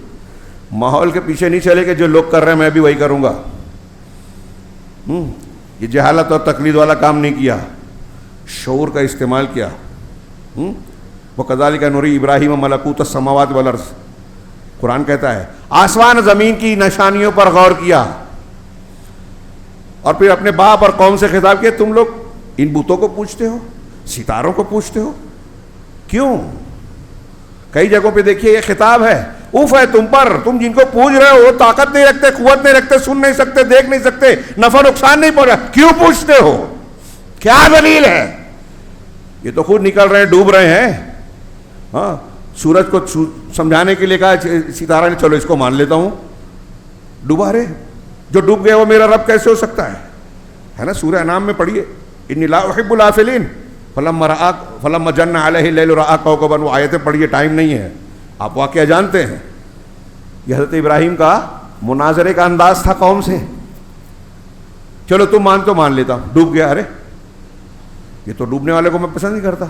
ماحول کے پیچھے نہیں چلے کہ جو لوگ کر رہے ہیں میں بھی وہی کروں گا. یہ جہالت اور تقلید والا کام نہیں کیا, شعور کا استعمال کیا. وَكَذَلِكَ نُرِي إِبْرَاهِيمَ مَلَكُوتَ السَّمَاوَاتِ وَالْأَرْضِ, قرآن کہتا ہے آسمان زمین کی نشانیوں پر غور کیا. اور پھر اپنے باپ اور قوم سے خطاب کیا, تم لوگ ان بتوں کو پوچھتے ہو, ستاروں کو پوچھتے ہو, کیوں؟ کئی جگہوں پہ دیکھیے یہ خطاب ہے, اوف ہے تم پر, تم جن کو پوچھ رہے ہو طاقت نہیں رکھتے, قوت نہیں رکھتے, سن نہیں سکتے, دیکھ نہیں سکتے, نفع نقصان نہیں پہنچا, کیوں پوچھتے ہو؟ کیا دلیل ہے؟ یہ تو خود نکل رہے ہیں, ڈوب رہے ہیں. ہاں, سورج کو سمجھانے کے لیے کہا ستارہ نے, چلو اس کو مان لیتا ہوں, ڈوبا رہے. جو ڈوب گیا وہ میرا رب کیسے ہو سکتا ہے نا. سورہ انعام میں پڑھیے, انی لا احب الافلین فلما جن علیہ اللیل رأى کوکبا, وہ آیتیں پڑھیے, ٹائم نہیں ہے, آپ واقعہ جانتے ہیں. یہ حضرت ابراہیم کا مناظرے کا انداز تھا قوم سے. چلو تم مان لیتا ہوں, ڈوب گیا. ارے یہ تو ڈوبنے والے کو میں پسند نہیں کرتا,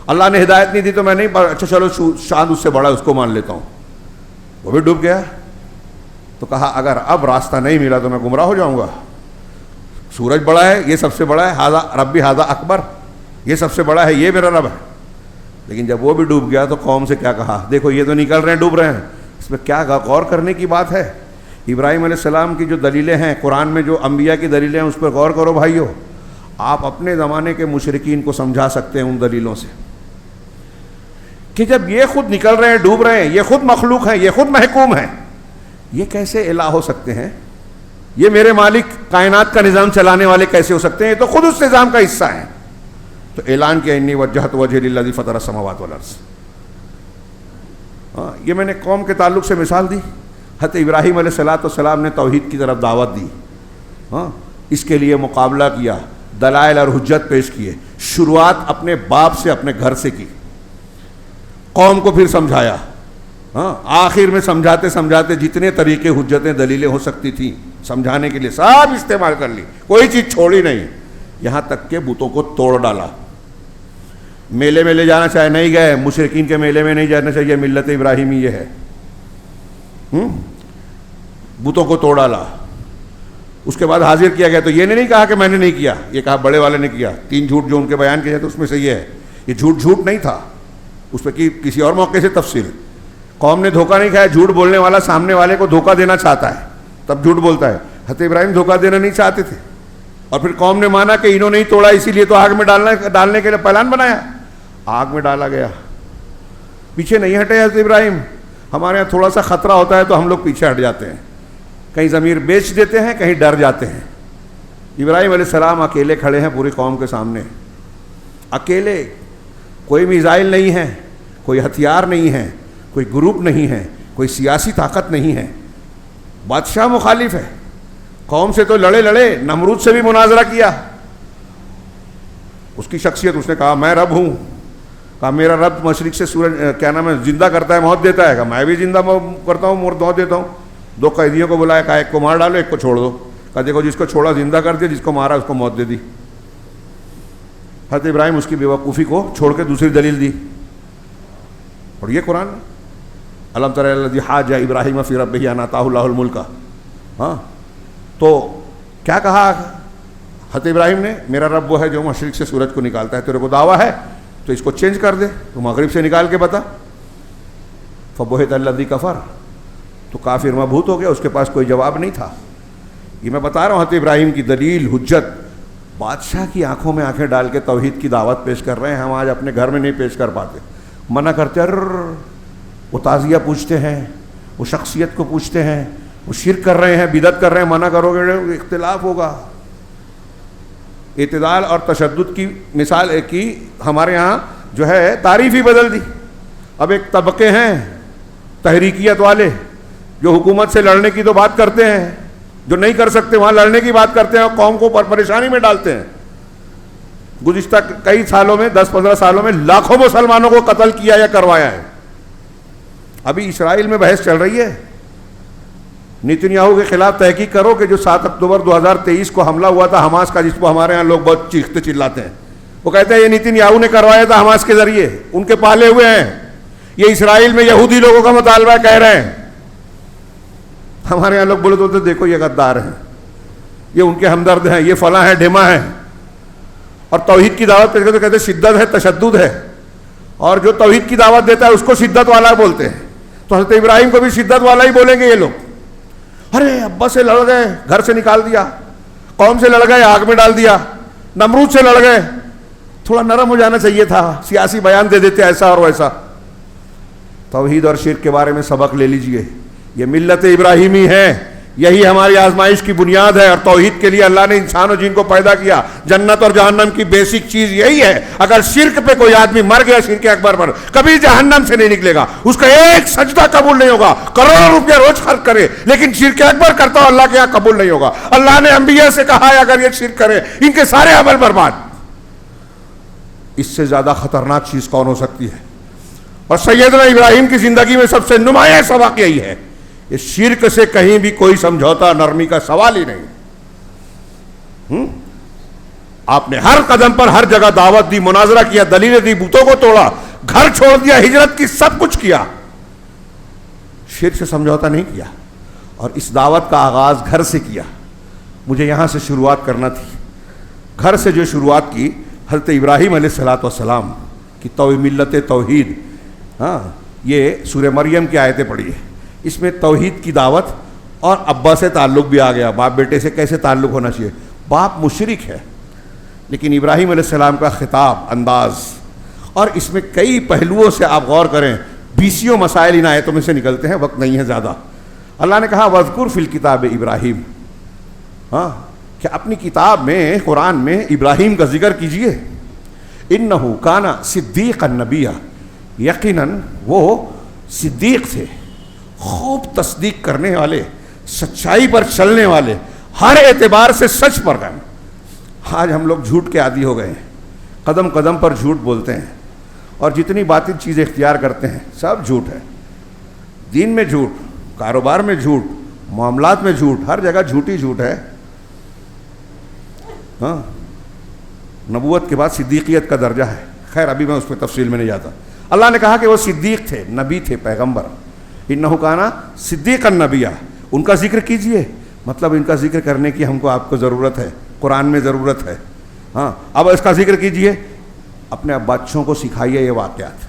اللہ نے ہدایت نہیں دی تو میں نہیں, اچھا چلو چاند اس سے بڑا ہے اس کو مان لیتا ہوں, وہ بھی ڈوب گیا. تو کہا اگر اب راستہ نہیں ملا تو میں گمراہ ہو جاؤں گا. سورج بڑا ہے, یہ سب سے بڑا ہے, ہاذا ربی ہاذا اکبر, یہ سب سے بڑا ہے, یہ میرا رب ہے. لیکن جب وہ بھی ڈوب گیا تو قوم سے کیا کہا, دیکھو یہ تو نکل رہے ہیں, ڈوب رہے ہیں, اس میں کیا غور کرنے کی بات ہے. ابراہیم علیہ السلام کی جو دلیلیں ہیں, قرآن میں جو انبیاء کی دلیلیں ہیں, اس پر غور کرو بھائیو. آپ اپنے زمانے کے مشرکین کو سمجھا سکتے ہیں ان دلیلوں سے کہ جب یہ خود نکل رہے ہیں, ڈوب رہے ہیں, یہ خود مخلوق ہیں, یہ خود محکوم ہیں, یہ کیسے الہ ہو سکتے ہیں؟ یہ میرے مالک کائنات کا نظام چلانے والے کیسے ہو سکتے ہیں؟ یہ تو خود اس نظام کا حصہ ہیں. تو اعلان کیا, انی وجہت وجہی للذی فطر السماوات والارض. یہ میں نے قوم کے تعلق سے مثال دی. حضرت ابراہیم علیہ السلام نے توحید کی طرف دعوت دی, اس کے لیے مقابلہ کیا, دلائل اور حجت پیش کیے. شروعات اپنے باپ سے, اپنے گھر سے کی, قوم کو پھر سمجھایا. آخر میں سمجھاتے سمجھاتے جتنے طریقے, حجتیں, دلیلیں ہو سکتی تھیں سمجھانے کے لیے سب استعمال کر لی, کوئی چیز چھوڑی نہیں, یہاں تک کہ بتوں کو توڑ ڈالا. میلے میں لے جانا چاہے نہیں گئے, مشرکین کے میلے میں نہیں جانا چاہیے, ملت ابراہیمی یہ ہے. بتوں کو توڑ ڈالا. اس کے بعد حاضر کیا گیا تو یہ نہیں کہا کہ میں نے نہیں کیا, یہ کہا بڑے والے نے کیا. 3 جھوٹ جو ان کے بیان کیے تو اس میں سے یہ ہے, یہ جھوٹ نہیں تھا, اس پہ کسی اور موقع سے تفصیل. قوم نے دھوکہ نہیں کھایا. جھوٹ بولنے والا سامنے والے کو دھوکہ دینا چاہتا ہے تب جھوٹ بولتا ہے. حضرت ابراہیم دھوکہ دینا نہیں چاہتے تھے, اور پھر قوم نے مانا کہ انہوں نے ہی توڑا, اسی لیے تو آگ میں ڈالنے کے لیے پلان بنایا. آگ میں ڈالا گیا, پیچھے نہیں ہٹے حضرت ابراہیم. ہمارے یہاں تھوڑا سا خطرہ ہوتا ہے تو ہم لوگ پیچھے ہٹ جاتے ہیں, کہیں ضمیر بیچ دیتے ہیں, کہیں ڈر جاتے ہیں. ابراہیم علیہ السلام اکیلے کھڑے ہیں پوری قوم کے سامنے، اکیلے، کوئی میزائل نہیں ہے، کوئی ہتھیار نہیں ہے، کوئی گروپ نہیں ہے، کوئی سیاسی طاقت نہیں ہے، بادشاہ مخالف ہے، قوم سے تو لڑے، نمرود سے بھی مناظرہ کیا، اس کی شخصیت، اس نے کہا میں رب ہوں، کہا میرا رب مشرق سے سورج کیا نام ہے زندہ کرتا ہے، موت دیتا ہے، کہا میں بھی زندہ کرتا ہوں، موت دیتا ہوں. 2 قیدیوں کو بلایا، کہا ایک کو مار ڈالو، ایک کو چھوڑ دو، کہا دیکھو جس کو چھوڑا زندہ کر دیا، جس کو مارا اس کو موت دے دی. حضرت ابراہیم اس کی بیوقوفی کو چھوڑ کے دوسری دلیل دی، اور یہ قرآن الم تر الی الذی حاج ابراہیم فی ربہ ان آتاہ اللہ الملک. ہاں تو کیا کہا حضرت ابراہیم نے؟ میرا رب وہ ہے جو مشرق سے سورج کو نکالتا ہے، تیرے کو دعویٰ ہے تو اس کو چینج کر دے، تو مغرب سے نکال کے بتا. فبہت الذی کفر، تو کافر مبہوت ہو گیا، اس کے پاس کوئی جواب نہیں تھا. یہ میں بتا رہا ہوں حضرت ابراہیم کی دلیل، حجت. بادشاہ کی آنکھوں میں آنکھیں ڈال کے توحید کی دعوت پیش کر رہے ہیں، ہم آج اپنے گھر میں نہیں پیش کر پاتے، منع کرتے. وہ تعزیہ پوچھتے ہیں، وہ شخصیت کو پوچھتے ہیں، وہ شرک کر رہے ہیں، بدعت کر رہے ہیں، منع کرو گے اختلاف ہوگا. اعتدال اور تشدد کی مثال کی ہمارے ہاں جو ہے تعریف ہی بدل دی. اب ایک طبقے ہیں تحریکیت والے جو حکومت سے لڑنے کی تو بات کرتے ہیں، جو نہیں کر سکتے وہاں لڑنے کی بات کرتے ہیں اور قوم کو پریشانی میں ڈالتے ہیں. گزشتہ کئی سالوں میں 10-15 سالوں میں لاکھوں مسلمانوں کو قتل کیا یا کروایا ہے. ابھی اسرائیل میں بحث چل رہی ہے، نیتنیاہو کے خلاف تحقیق کرو کہ جو 7 اکتوبر 2023 کو حملہ ہوا تھا حماس کا، جس کو ہمارے ہاں لوگ بہت چیختے چلاتے ہیں، وہ کہتے ہیں یہ نیتنیاہو نے کروایا تھا حماس کے ذریعے، ان کے پالے ہوئے ہیں، یہ اسرائیل میں یہودی لوگوں کا مطالبہ کہہ رہے ہیں. ہمارے یہاں لوگ بولے تو دیکھو یہ غدار ہیں، یہ ان کے ہمدرد ہیں، یہ فلاں ہیں ڈھیما ہیں. اور توحید کی دعوت پیش کرتے کہتے شدت ہے، تشدد ہے، اور جو توحید کی دعوت دیتا ہے اس کو شدت والا بولتے ہیں. تو حضرت ابراہیم کو بھی شدت والا ہی بولیں گے یہ لوگ. ارے ابا سے لڑ گئے، گھر سے نکال دیا، قوم سے لڑ گئے، آگ میں ڈال دیا، نمرود سے لڑ گئے، تھوڑا نرم ہو جانا چاہیے تھا، سیاسی بیان دے دیتے ایسا اور ویسا. توحید اور شرک کے بارے میں سبق لے لیجئے، یہ ملت ابراہیمی ہے، یہی ہماری آزمائش کی بنیاد ہے. اور توحید کے لیے اللہ نے انسان و جن کو پیدا کیا. جنت اور جہنم کی بیسک چیز یہی ہے. اگر شرک پہ کوئی آدمی مر گیا، شرک اکبر پر، کبھی جہنم سے نہیں نکلے گا، اس کا ایک سجدہ قبول نہیں ہوگا، کروڑوں روپیہ روز خرچ کرے لیکن شرک اکبر کرتا ہو اللہ کے یہاں قبول نہیں ہوگا. اللہ نے انبیاء سے کہا ہے اگر یہ شرک کرے ان کے سارے عمل برباد. اس سے زیادہ خطرناک چیز کون ہو سکتی ہے؟ اور سیدنا ابراہیم کی زندگی میں سب سے نمایاں سبق یہی ہے، اس شرک سے کہیں بھی کوئی سمجھوتا نرمی کا سوال ہی نہیں. آپ نے ہر قدم پر ہر جگہ دعوت دی، مناظرہ کیا، دلیلیں دی، بتوں کو توڑا، گھر چھوڑ دیا، ہجرت کی، سب کچھ کیا، شرک سے سمجھوتا نہیں کیا. اور اس دعوت کا آغاز گھر سے کیا. مجھے یہاں سے شروعات کرنا تھی. گھر سے جو شروعات کی حضرت ابراہیم علیہ السلام کی ملت توحید. ہاں یہ سورہ مریم کی آیتیں پڑھی ہے، اس میں توحید کی دعوت اور ابا سے تعلق بھی آ گیا. باپ بیٹے سے کیسے تعلق ہونا چاہیے؟ باپ مشرک ہے لیکن ابراہیم علیہ السلام کا خطاب، انداز، اور اس میں کئی پہلوؤں سے آپ غور کریں، 20 مسائل ان آیتوں میں سے نکلتے ہیں، وقت نہیں ہے زیادہ. اللہ نے کہا وَاذْكُرْ فِي الْكِتَابِ ابراہیم، ہاں کہ اپنی کتاب میں، قرآن میں ابراہیم کا ذکر کیجئے. إِنَّهُ كَانَ صِدِّيقًا نَبِيًّا، یقیناً وہ صدیق تھے، خوب تصدیق کرنے والے، سچائی پر چلنے والے، ہر اعتبار سے سچ پر گئے. آج ہم لوگ جھوٹ کے عادی ہو گئے ہیں، قدم قدم پر جھوٹ بولتے ہیں، اور جتنی باطل چیزیں اختیار کرتے ہیں سب جھوٹ ہے. دین میں جھوٹ، کاروبار میں جھوٹ، معاملات میں جھوٹ، ہر جگہ جھوٹی جھوٹ ہے. ہاں نبوت کے بعد صدیقیت کا درجہ ہے. خیر ابھی میں اس پہ تفصیل میں نہیں جاتا. اللہ نے کہا کہ وہ صدیق تھے، نبی تھے، پیغمبر. انہو کانا صدیقا نبیہ، ان کا ذکر کیجئے. مطلب ان کا ذکر کرنے کی ہم کو آپ کو ضرورت ہے، قرآن میں ضرورت ہے. ہاں اب اس کا ذکر کیجئے، اپنے بچوں کو سکھائیے یہ واقعات.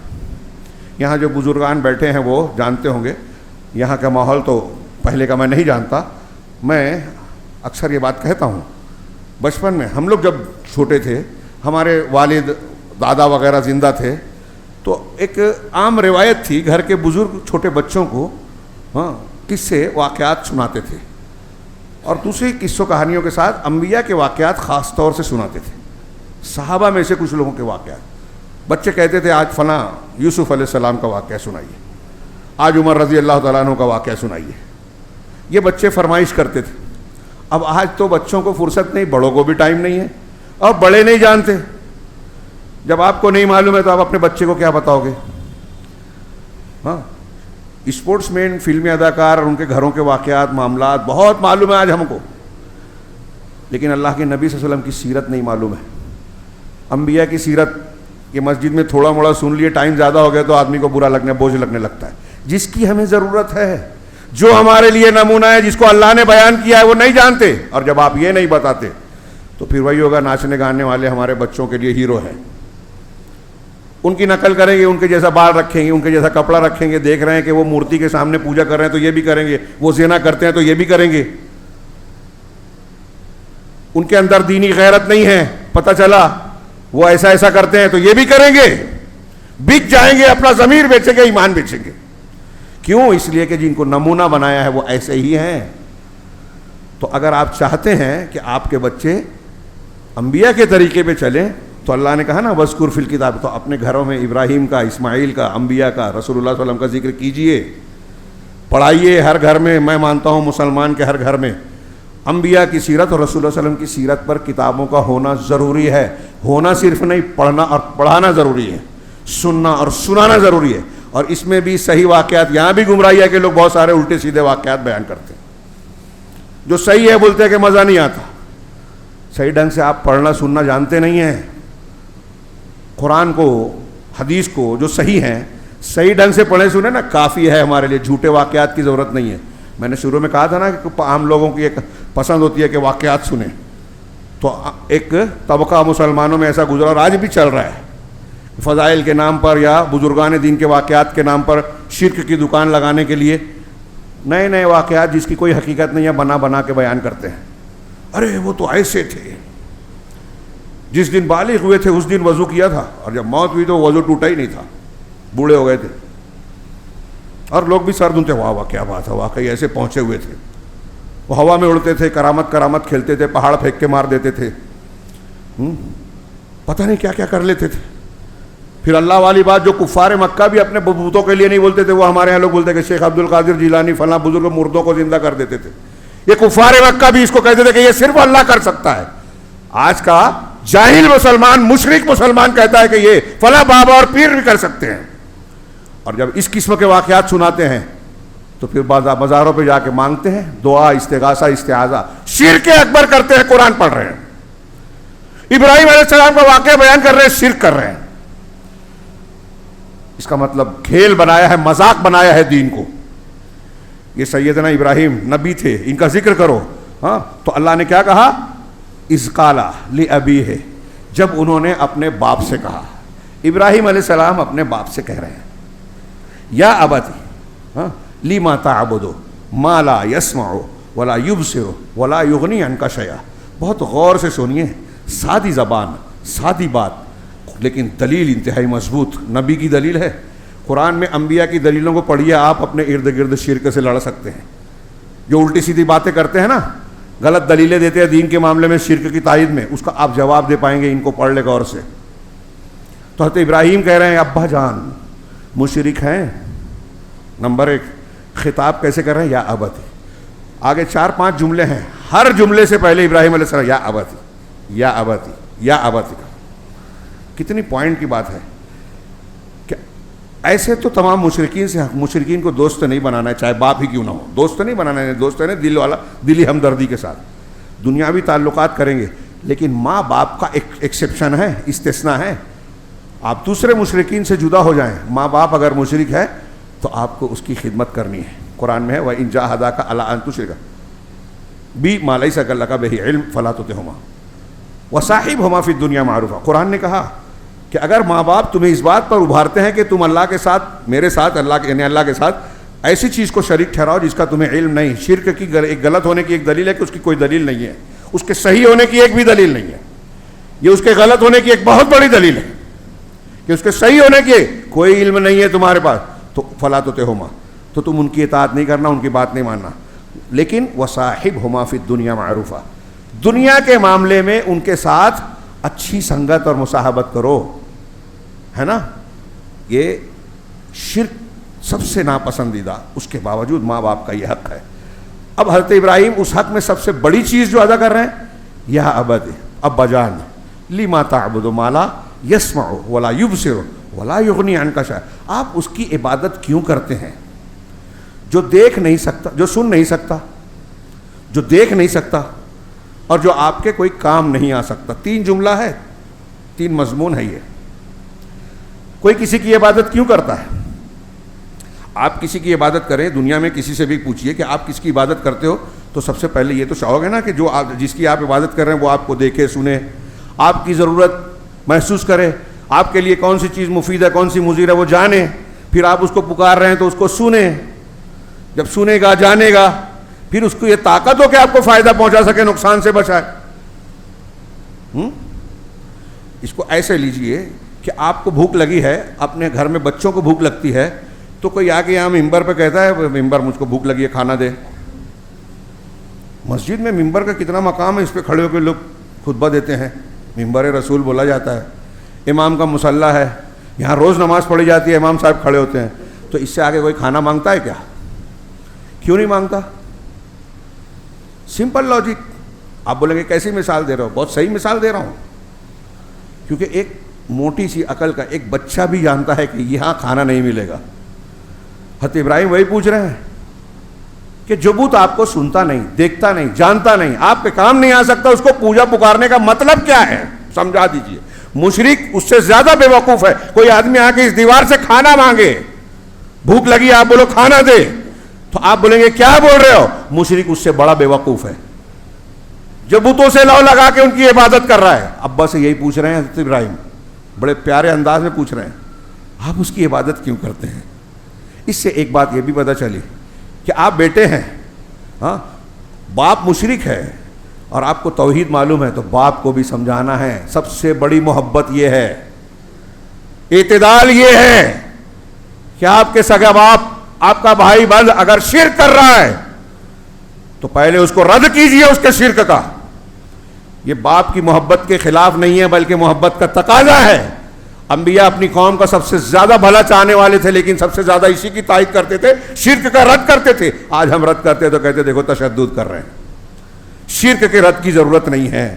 یہاں جو بزرگان بیٹھے ہیں وہ جانتے ہوں گے، یہاں کا ماحول تو پہلے کا میں نہیں جانتا. میں اکثر یہ بات کہتا ہوں، بچپن میں ہم لوگ جب چھوٹے تھے، ہمارے والد دادا وغیرہ زندہ تھے، تو ایک عام روایت تھی، گھر کے بزرگ چھوٹے بچوں کو قصے واقعات سناتے تھے. اور دوسری قصوں کہانیوں کے ساتھ انبیاء کے واقعات خاص طور سے سناتے تھے. صحابہ میں سے کچھ لوگوں کے واقعات بچے کہتے تھے آج فلاں یوسف علیہ السلام کا واقعہ سنائیے, آج عمر رضی اللہ تعالیٰ عنہ کا واقعہ سنائیے. یہ بچے فرمائش کرتے تھے. اب آج تو بچوں کو فرصت نہیں, بڑوں کو بھی ٹائم نہیں ہے, اور بڑے نہیں جانتے. جب آپ کو نہیں معلوم ہے تو آپ اپنے بچے کو کیا بتاؤ گے؟ ہاں, اسپورٹس مین, فلمی اداکار اور ان کے گھروں کے واقعات معاملات بہت معلوم ہے آج ہم کو, لیکن اللہ کے نبی صلی اللہ علیہ وسلم کی سیرت نہیں معلوم ہے. انبیاء کی سیرت یہ مسجد میں تھوڑا موڑا سن لیے, ٹائم زیادہ ہو گیا تو آدمی کو برا لگنے, بوجھ لگنے لگتا ہے. جس کی ہمیں ضرورت ہے, جو ہمارے لیے نمونہ ہے, جس کو اللہ نے بیان کیا ہے, وہ نہیں جانتے. اور جب آپ یہ نہیں بتاتے تو پھر وہی ہوگا, ناچنے گانے والے ہمارے بچوں کے لیے ہیرو ہیں, ان کی نقل کریں گے, ان کے جیسا بال رکھیں گے, ان کے جیسا کپڑا رکھیں گے. دیکھ رہے ہیں کہ وہ مورتی کے سامنے پوجا کر رہے ہیں تو یہ بھی کریں گے, وہ زنا کرتے ہیں تو یہ بھی کریں گے. ان کے اندر دینی غیرت نہیں ہے, پتہ چلا وہ ایسا ایسا کرتے ہیں تو یہ بھی کریں گے. بک جائیں گے, اپنا ضمیر بیچیں گے, ایمان بیچیں گے. کیوں؟ اس لیے کہ جن کو نمونہ بنایا ہے وہ ایسے ہی ہیں. تو اگر آپ چاہتے ہیں کہ آپ کے بچے انبیاء کے طریقے پہ چلیں تو اللہ نے کہا نا وذکر فی الکتاب, تو اپنے گھروں میں ابراہیم کا, اسماعیل کا, انبیاء کا, رسول اللہ صلی اللہ علیہ وسلم کا ذکر کیجئے, پڑھائیے ہر گھر میں. میں مانتا ہوں مسلمان کے ہر گھر میں انبیاء کی سیرت اور رسول اللہ صلی اللہ علیہ وسلم کی سیرت پر کتابوں کا ہونا ضروری ہے. ہونا صرف نہیں, پڑھنا اور پڑھانا ضروری ہے, سننا اور سنانا ضروری ہے. اور اس میں بھی صحیح واقعات, یہاں بھی گمراہی ہے کہ لوگ بہت سارے الٹے سیدھے واقعات بیان کرتے ہیں. جو صحیح ہے بولتے ہیں کہ مزہ نہیں آتا. صحیح ڈھنگ سے آپ پڑھنا سننا جانتے نہیں ہیں. قرآن کو, حدیث کو جو صحیح ہیں صحیح ڈھنگ سے پڑھیں سنیں نا, کافی ہے ہمارے لیے. جھوٹے واقعات کی ضرورت نہیں ہے. میں نے شروع میں کہا تھا نا کہ عام لوگوں کی ایک پسند ہوتی ہے کہ واقعات سنیں, تو ایک طبقہ مسلمانوں میں ایسا گزرا اور آج بھی چل رہا ہے, فضائل کے نام پر یا بزرگان دین کے واقعات کے نام پر شرک کی دکان لگانے کے لیے نئے نئے واقعات جس کی کوئی حقیقت نہیں ہے بنا بنا کے بیان کرتے ہیں. ارے وہ تو ایسے تھے, جس دن بالغ ہوئے تھے اس دن وضو کیا تھا, اور جب موت ہوئی تو وضو ٹوٹا ہی نہیں تھا, بوڑھے ہو گئے تھے. اور لوگ بھی سر دھنتے, واہ واہ کیا بات ہے, واقعی ایسے پہنچے ہوئے تھے. وہ ہوا میں اڑتے تھے, کرامت کرامت کھیلتے تھے, پہاڑ پھینک کے مار دیتے تھے, پتہ نہیں کیا کیا کر لیتے تھے. پھر اللہ والی بات جو کفار مکہ بھی اپنے بتوں کے لیے نہیں بولتے تھے, وہ ہمارے یہاں لوگ بولتے کہ شیخ عبد القادر جیلانی فلاں بزرگ مردوں کو زندہ کر دیتے تھے. یہ کفار مکہ بھی اس کو کہتے تھے کہ یہ صرف اللہ کر سکتا ہے. آج کا جاہل مسلمان, مشرک مسلمان کہتا ہے کہ یہ فلاں بابا اور پیر بھی کر سکتے ہیں. اور جب اس قسم کے واقعات سناتے ہیں تو پھر بازاروں پہ جا کے مانگتے ہیں, دعا, استغاثہ, استعاذہ, شرک اکبر کرتے ہیں. قرآن پڑھ رہے ہیں, ابراہیم علیہ السلام کا واقعہ بیان کر رہے ہیں, شرک کر رہے ہیں. اس کا مطلب کھیل بنایا ہے, مذاق بنایا ہے دین کو. یہ سیدنا ابراہیم نبی تھے, ان کا ذکر کرو. ہاں, تو اللہ نے کیا کہا؟ اذ قال لأبیہ, جب انہوں نے اپنے باپ سے کہا. ابراہیم علیہ السلام اپنے باپ سے کہہ رہے ہیں یا ابتی, ہاں, لما تعبد ما لا يسمع ولا يبصر ولا يغني عنك شيئا. بہت غور سے سنیے, سادی زبان, سادی بات, لیکن دلیل انتہائی مضبوط. نبی کی دلیل ہے. قرآن میں انبیاء کی دلیلوں کو پڑھیے, آپ اپنے ارد گرد شرک سے لڑ سکتے ہیں. جو الٹی سیدھی باتیں کرتے ہیں نا, غلط دلیلیں دیتے ہیں دین کے معاملے میں شرک کی تائید میں, اس کا آپ جواب دے پائیں گے. ان کو پڑھ لے غور سے. تو حضرت ابراہیم کہہ رہے ہیں ابا جان مشرک ہیں. نمبر 1, خطاب کیسے کر رہے ہیں؟ یا ابتی. آگے 4-5 جملے ہیں, ہر جملے سے پہلے ابراہیم علیہ السلام یا ابتی, یا ابتی, یا ابتی. کتنی پوائنٹ کی بات ہے کہ ایسے تو تمام مشرکین کو دوست نہیں بنانا ہے, چاہے باپ ہی کیوں نہ ہو. دوست نہیں بنانا ہے, دوست ہے نا دل والا, دلی ہمدردی کے ساتھ. دنیاوی تعلقات کریں گے, لیکن ماں باپ کا ایک ایکسیپشن ہے, استثناء ہے. آپ دوسرے مشرکین سے جدا ہو جائیں, ماں باپ اگر مشرک ہے تو آپ کو اس کی خدمت کرنی ہے. قرآن میں ہے وَإِن جَاهَدَاكَ عَلَىٰ أَن تُشْرِكَ بِي مَا لَيْسَ لَكَ بِهِ عِلْمٌ فَلَا تُطِعْهُمَا وَصَاحِبْهُمَا فِي الدُّنْيَا مَعْرُوفًا. قرآن نے کہا کہ اگر ماں باپ تمہیں اس بات پر ابھارتے ہیں کہ تم اللہ کے ساتھ, میرے ساتھ, اللہ کے یعنی اللہ کے ساتھ ایسی چیز کو شریک ٹھہراؤ جس کا تمہیں علم نہیں. شرک کی ایک غلط ہونے کی ایک دلیل ہے کہ اس کی کوئی دلیل نہیں ہے, اس کے صحیح ہونے کی ایک بھی دلیل نہیں ہے. یہ اس کے غلط ہونے کی ایک بہت بڑی دلیل ہے کہ اس کے صحیح ہونے کی کوئی علم نہیں ہے تمہارے پاس. تو فلا تطعهما, تو تم ان کی اطاعت نہیں کرنا, ان کی بات نہیں ماننا. لیکن وصاحبہما فی الدنیا معروفا، دنیا کے معاملے میں ان کے ساتھ اچھی سنگت اور مصاحبت کرو، ہے نا. یہ شرک سب سے ناپسندیدہ، اس کے باوجود ماں باپ کا یہ حق ہے. اب حضرت ابراہیم اس حق میں سب سے بڑی چیز جو ادا کر رہے ہیں، یا ابت، ابا جان، لما تعبد ما لا یسمع ولا یبصر ولا یغنی عنک شیئا، آپ اس کی عبادت کیوں کرتے ہیں جو دیکھ نہیں سکتا، جو سن نہیں سکتا، جو دیکھ نہیں سکتا، اور جو آپ کے کوئی کام نہیں آ سکتا. 3 جملہ ہے، 3 مضمون ہے یہ. کوئی کسی کی عبادت کیوں کرتا ہے؟ آپ کسی کی عبادت کریں، دنیا میں کسی سے بھی پوچھئے کہ آپ کس کی عبادت کرتے ہو، تو سب سے پہلے یہ تو چاہو گے نا کہ جو جس کی آپ عبادت کر رہے ہیں وہ آپ کو دیکھے، سنے، آپ کی ضرورت محسوس کرے، آپ کے لیے کون سی چیز مفید ہے، کون سی مضر ہے وہ جانے، پھر آپ اس کو پکار رہے ہیں تو اس کو سنیں، جب سنے گا جانے گا، پھر اس کو یہ طاقت ہو کہ آپ کو فائدہ پہنچا سکے، نقصان سے بچائے. اس کو ایسے لیجئے کہ آپ کو بھوک لگی ہے، اپنے گھر میں بچوں کو بھوک لگتی ہے، تو کوئی آ کے یہاں ممبر پہ کہتا ہے ممبر مجھ کو بھوک لگی ہے کھانا دے. مسجد میں ممبر کا کتنا مقام ہے، اس پہ کھڑے ہو کے لوگ خطبہ دیتے ہیں، ممبر رسول بولا جاتا ہے، امام کا مصلی ہے، یہاں روز نماز پڑھی جاتی ہے، امام صاحب کھڑے ہوتے ہیں. تو اس سے آگے کوئی کھانا مانگتا ہے کیا؟ کیوں نہیں مانگتا؟ Simple logic. آپ بولیں گے کیسی مثال دے رہا ہو؟ بہت صحیح مثال دے رہا ہوں، کیونکہ ایک موٹی سی عقل کا ایک بچہ بھی جانتا ہے کہ یہاں کھانا نہیں ملے گا. حضرت ابراہیم وہی پوچھ رہے ہیں کہ جو بت آپ کو سنتا نہیں، دیکھتا نہیں، جانتا نہیں، آپ کے کام نہیں آ سکتا، اس کو پوجا پکارنے کا مطلب کیا ہے؟ سمجھا دیجئے. مشرک اس سے زیادہ بے وقوف ہے. کوئی آدمی آ کے اس دیوار سے کھانا مانگے، بھوک لگی، آپ بولو کھانا دے، تو آپ بولیں گے کیا بول رہے ہو؟ مشرک اس سے بڑا بے وقوف ہے جو بتوں سے لو لگا کے ان کی عبادت کر رہا ہے. ابا سے یہی پوچھ رہے ہیں حضرت ابراہیم، بڑے پیارے انداز میں پوچھ رہے ہیں، آپ اس کی عبادت کیوں کرتے ہیں؟ اس سے ایک بات یہ بھی پتہ چلی کہ آپ بیٹے ہیں، ہاں، باپ مشرک ہے اور آپ کو توحید معلوم ہے، تو باپ کو بھی سمجھانا ہے. سب سے بڑی محبت یہ ہے، اعتدال یہ ہے کہ آپ کے سگا باپ، آپ کا بھائی بند اگر شرک کر رہا ہے تو پہلے اس کو رد کیجئے اس کے شرک کا. یہ باپ کی محبت کے خلاف نہیں ہے بلکہ محبت کا تقاضا ہے. انبیاء اپنی قوم کا سب سے زیادہ بھلا چاہنے والے تھے، لیکن سب سے زیادہ اسی کی تائید کرتے تھے، شرک کا رد کرتے تھے. آج ہم رد کرتے تو کہتے دیکھو تشدد کر رہے ہیں. شرک کے رد کی ضرورت نہیں ہے.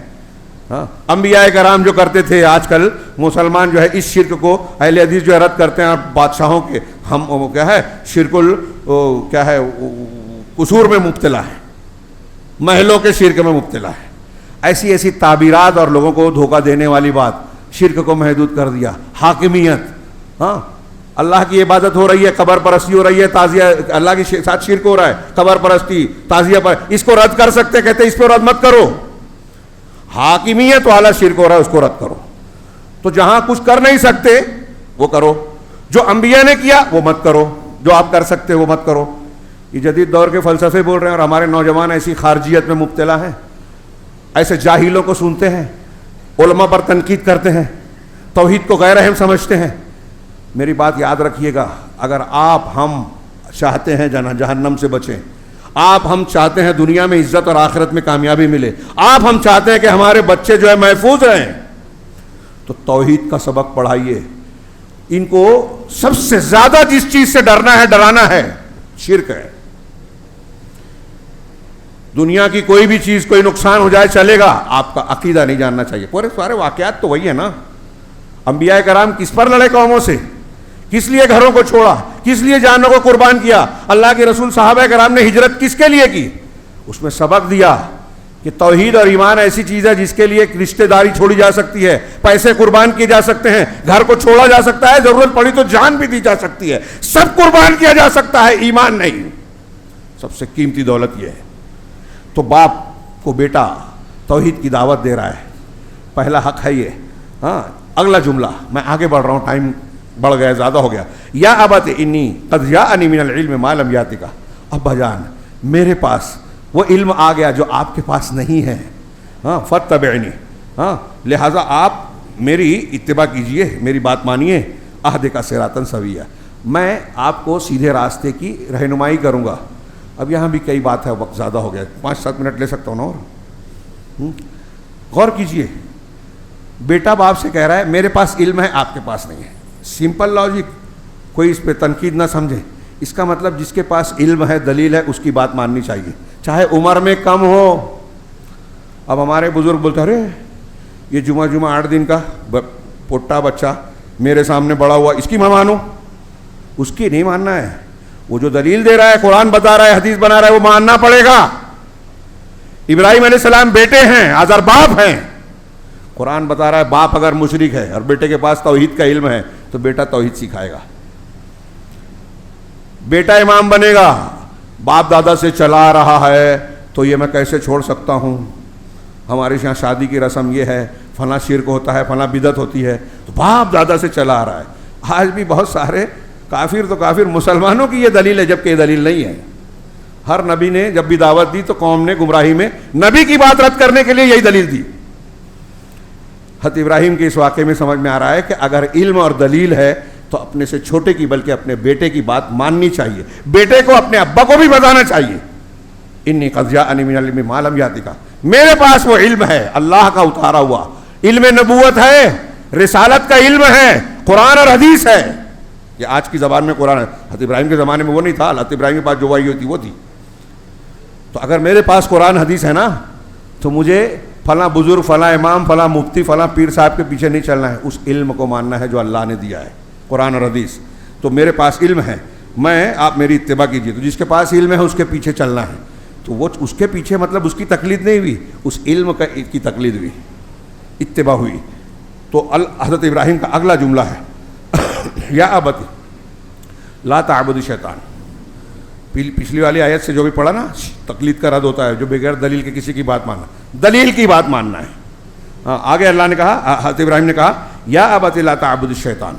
انبیاء کرام جو کرتے تھے، آج کل مسلمان جو ہے اس شرک کو اہل حدیث جو ہے رد کرتے ہیں. بادشاہوں کے ہم کیا ہے، شرک کیا ہے، قصور میں مبتلا ہے، محلوں کے شرک میں مبتلا ہے. ایسی ایسی تعبیرات اور لوگوں کو دھوکہ دینے والی بات، شرک کو محدود کر دیا. حاکمیت، ہاں، اللہ کی عبادت ہو رہی ہے، قبر پرستی ہو رہی ہے، تعزیہ، اللہ کے ساتھ شرک ہو رہا ہے، قبر پرستی، تعزیہ پر، اس کو رد کر سکتے، کہتے اس کو رد مت کرو. حاکمیت والا شرک ہو رہا ہے، اس کو رد کرو. تو جہاں کچھ کر نہیں سکتے وہ کرو، جو انبیاء نے کیا وہ مت کرو، جو آپ کر سکتے وہ مت کرو. یہ جدید دور کے فلسفے بول رہے ہیں اور ہمارے نوجوان ایسی خارجیت میں مبتلا ہیں، ایسے جاہلوں کو سنتے ہیں، علماء پر تنقید کرتے ہیں، توحید کو غیر اہم سمجھتے ہیں. میری بات یاد رکھیے گا، اگر آپ ہم چاہتے ہیں جہنم سے بچیں، آپ ہم چاہتے ہیں دنیا میں عزت اور آخرت میں کامیابی ملے، آپ ہم چاہتے ہیں کہ ہمارے بچے جو ہے محفوظ رہیں، تو توحید کا سبق پڑھائیے. ان کو سب سے زیادہ جس چیز سے ڈرنا ہے، ڈرانا ہے، شرک ہے. دنیا کی کوئی بھی چیز، کوئی نقصان ہو جائے چلے گا، آپ کا عقیدہ نہیں جاننا چاہیے. پورے سارے واقعات تو وہی ہے نا. انبیاء کرام کس پر لڑے قوموں سے؟ کس لیے گھروں کو چھوڑا؟ کس لیے جانوں کو قربان کیا؟ اللہ کے رسول صحابہ کرام نے ہجرت کس کے لیے کی؟ اس میں سبق دیا کہ توحید اور ایمان ایسی چیز ہے جس کے لیے رشتہ داری چھوڑی جا سکتی ہے، پیسے قربان کیے جا سکتے ہیں، گھر کو چھوڑا جا سکتا ہے، ضرورت پڑی تو جان بھی دی جا سکتی ہے، سب قربان کیا جا سکتا ہے، ایمان نہیں. سب سے قیمتی دولت یہ ہے. تو باپ کو بیٹا توحید کی دعوت دے رہا ہے، پہلا حق ہے یہ. ہاں، اگلا جملہ میں آگے بڑھ رہا ہوں، ٹائم بڑھ گیا، زیادہ ہو گیا. یا ابت انی قد جاءنی من العلم ما لم یاتک، ابا جان میرے پاس وہ علم آ گیا جو آپ کے پاس نہیں ہے. ہاں، فاتبعنی، ہاں، لہٰذا آپ میری اتباع کیجئے، میری بات مانیے. اہدک صراطا سویا، میں آپ کو سیدھے راستے کی رہنمائی کروں گا. اب یہاں بھی کئی بات ہے, وقت زیادہ ہو گیا, 5-7 منٹ لے سکتا ہوں نا اور. غور کیجئے, بیٹا باپ سے کہہ رہا ہے میرے پاس علم ہے آپ کے پاس نہیں ہے. سمپل لاجک, کوئی اس پہ تنقید نہ سمجھے. اس کا مطلب جس کے پاس علم ہے, دلیل ہے, اس کی بات ماننی چاہیے, چاہے عمر میں کم ہو. اب ہمارے بزرگ بولتے ارے یہ جمعہ 8 دن کا پوٹا بچہ میرے سامنے بڑا ہوا, اس کی میں مانوں. اس کی نہیں ماننا ہے, وہ جو دلیل دے رہا ہے, قرآن بتا رہا ہے, حدیث بنا رہا ہے, وہ ماننا پڑے گا. ابراہیم علیہ السلام بیٹے ہیں, آزر باپ ہیں. قرآن بتا رہا ہے باپ اگر مشرک ہے اور بیٹے کے پاس توحید کا علم ہے تو بیٹا توحید سکھائے گا. بیٹا امام بنے گا, باپ دادا سے چلا رہا ہے تو یہ میں کیسے چھوڑ سکتا ہوں. ہمارے یہاں شادی کی رسم یہ ہے, فلاں شرک ہوتا ہے, فلاں بدعت ہوتی ہے, تو باپ دادا سے چلا آ رہا ہے. آج بھی بہت سارے کافر تو کافر مسلمانوں کی یہ دلیل ہے, جبکہ یہ دلیل نہیں ہے. ہر نبی نے جب بھی دعوت دی تو قوم نے گمراہی میں نبی کی بات رد کرنے کے لیے یہی دلیل دی. حضرت ابراہیم کے اس واقعے میں سمجھ میں آ رہا ہے کہ اگر علم اور دلیل ہے تو اپنے سے چھوٹے کی بلکہ اپنے بیٹے کی بات ماننی چاہیے, بیٹے کو اپنے ابا کو بھی بتانا چاہیے. انی قد جاءنی من العلم ما لم یاتک, میرے پاس وہ علم ہے اللہ کا اتارا ہوا, علم نبوت ہے, رسالت کا علم ہے, قرآن اور حدیث ہے. یہ آج کی زبان میں قرآن ہے, حضرت ابراہیم کے زمانے میں وہ نہیں تھا. حضرت ابراہیم کے پاس جو وحی ہوتی وہ تھی. تو اگر میرے پاس قرآن حدیث ہے نا تو مجھے فلاں بزرگ, فلاں امام, فلاں مفتی, فلاں پیر صاحب کے پیچھے نہیں چلنا ہے, اس علم کو ماننا ہے جو اللہ نے دیا ہے, قرآن اور حدیث. تو میرے پاس علم ہے, میں, آپ میری اتباع کیجیے. تو جس کے پاس علم ہے اس کے پیچھے چلنا ہے. تو وہ اس کے پیچھے مطلب اس کی تقلید نہیں ہوئی, اس علم کی تقلید ہوئی, اتباع ہوئی. تو حضرت ابراہیم کا اگلا جملہ ہے یا ابت لا تعبد الشیطان. پچھلی والی آیت سے جو بھی پڑھا نا, تقلید کا رد ہوتا ہے, جو بغیر دلیل کے کسی کی بات ماننا, دلیل کی بات ماننا ہے. ہاں, آگے اللہ نے کہا, حضرت ابراہیم نے کہا یا ابت لا تعبد الشیطان,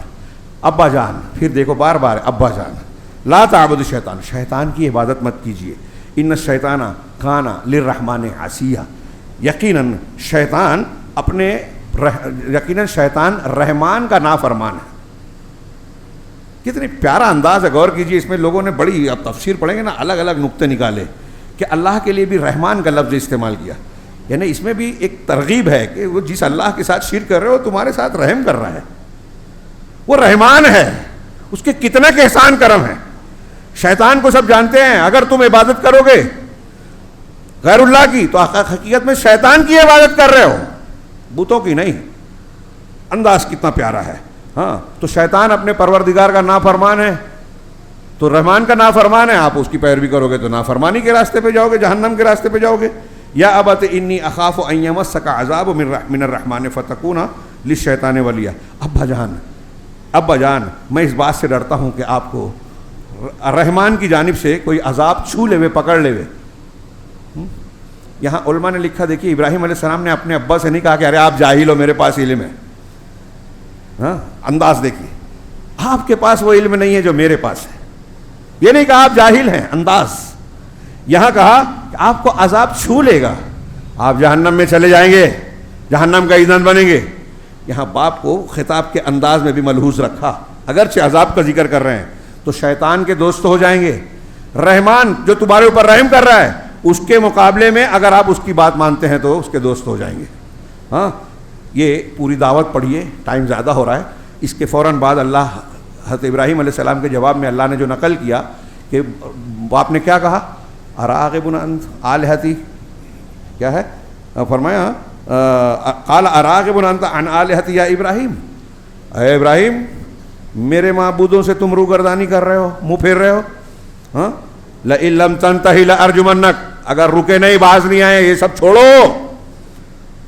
ابا جان. پھر دیکھو بار بار ابا جان, لا تعبد الشیطان, شیطان کی عبادت مت کیجیے. ان الشیطان کان للرحمن عصیا, یقیناً شیطان شیطان رحمان کا نافرمان ہے. کتنی پیارا انداز ہے, غور کیجیے. اس میں لوگوں نے بڑی, اب تفسیر پڑھیں گے نا, الگ الگ نقطے نکالے کہ اللہ کے لیے بھی رحمان کا لفظ استعمال کیا. یعنی اس میں بھی ایک ترغیب ہے کہ وہ جس اللہ کے ساتھ شرک کر رہے ہو تمہارے ساتھ رحم کر رہا ہے, وہ رحمان ہے, اس کے کتنا کے احسان کرم ہے. شیطان کو سب جانتے ہیں, اگر تم عبادت کرو گے غیر اللہ کی تو حقیقت میں شیطان کی عبادت کر رہے ہو, بتوں کی نہیں. انداز کتنا پیارا ہے. ہاں, تو شیطان اپنے پروردگار کا نافرمان ہے, تو رحمان کا نافرمان ہے, آپ اس کی پیروی کرو گے تو نافرمانی کے راستے پہ جاؤ گے, جہنم کے راستے پہ جاؤ گے. یا ابت انی اخاف ان یمسک عذاب من الرحمن فتکون للشیطان ولیا. ابا جان, میں اس بات سے ڈرتا ہوں کہ آپ کو رحمان کی جانب سے کوئی عذاب چھو لے, پکڑ لے. یہاں علماء نے لکھا, دیکھیے ابراہیم علیہ السلام نے اپنے ابا سے نہیں کہا کہ ارے آپ جاہل ہو, میرے پاس علم ہے. ہاں, انداز دیکھیے, آپ کے پاس وہ علم نہیں ہے جو میرے پاس ہے. یہ نہیں کہا آپ جاہل ہیں, انداز. یہاں کہا کہ آپ کو عذاب چھو لے گا, آپ جہنم میں چلے جائیں گے, جہنم کا ایندھن بنیں گے. یہاں باپ کو خطاب کے انداز میں بھی ملحوظ رکھا, اگرچہ عذاب کا ذکر کر رہے ہیں. تو شیطان کے دوست ہو جائیں گے. رحمان جو تمہارے اوپر رحم کر رہا ہے اس کے مقابلے میں اگر آپ اس کی بات مانتے ہیں تو اس کے دوست ہو جائیں گے. ہاں, یہ پوری دعوت پڑھیے, ٹائم زیادہ ہو رہا ہے. اس کے فوراً بعد اللہ, حضرت ابراہیم علیہ السلام کے جواب میں اللہ نے جو نقل کیا کہ باپ نے کیا کہا, اراغب انت آلہتی, کیا ہے, فرمایا قال اراغب انت عن آلہتی یا ابراہیم, اے ابراہیم میرے معبودوں سے تم روگردانی کر رہے ہو, منہ پھیر رہے ہو. ہاں, لئن لم تنتہی لارجمنک, اگر رکے نہیں, باز نہیں آئے, یہ سب چھوڑو,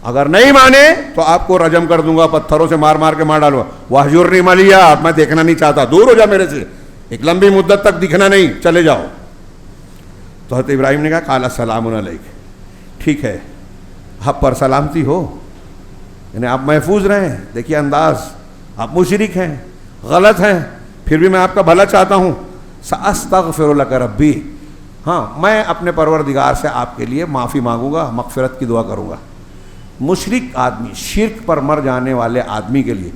اگر نہیں مانے تو آپ کو رجم کر دوں گا, پتھروں سے مار مار کے مار ڈالوں گا. واہجرنی ملیا, میں دیکھنا نہیں چاہتا, دور ہو جا میرے سے, ایک لمبی مدت تک دکھنا نہیں, چلے جاؤ. تو حضرت ابراہیم نے کہا قال السلام علیک, ٹھیک ہے, آپ پر سلامتی ہو, یعنی آپ محفوظ رہیں. دیکھیے انداز, آپ مشرک ہیں, غلط ہیں, پھر بھی میں آپ کا بھلا چاہتا ہوں. ساستغفر لک ربی, ہاں میں اپنے پروردگار سے آپ کے لیے معافی مانگوں گا, مغفرت کی دعا کروں گا. مشرک آدمی, شرک پر مر جانے والے آدمی کے لیے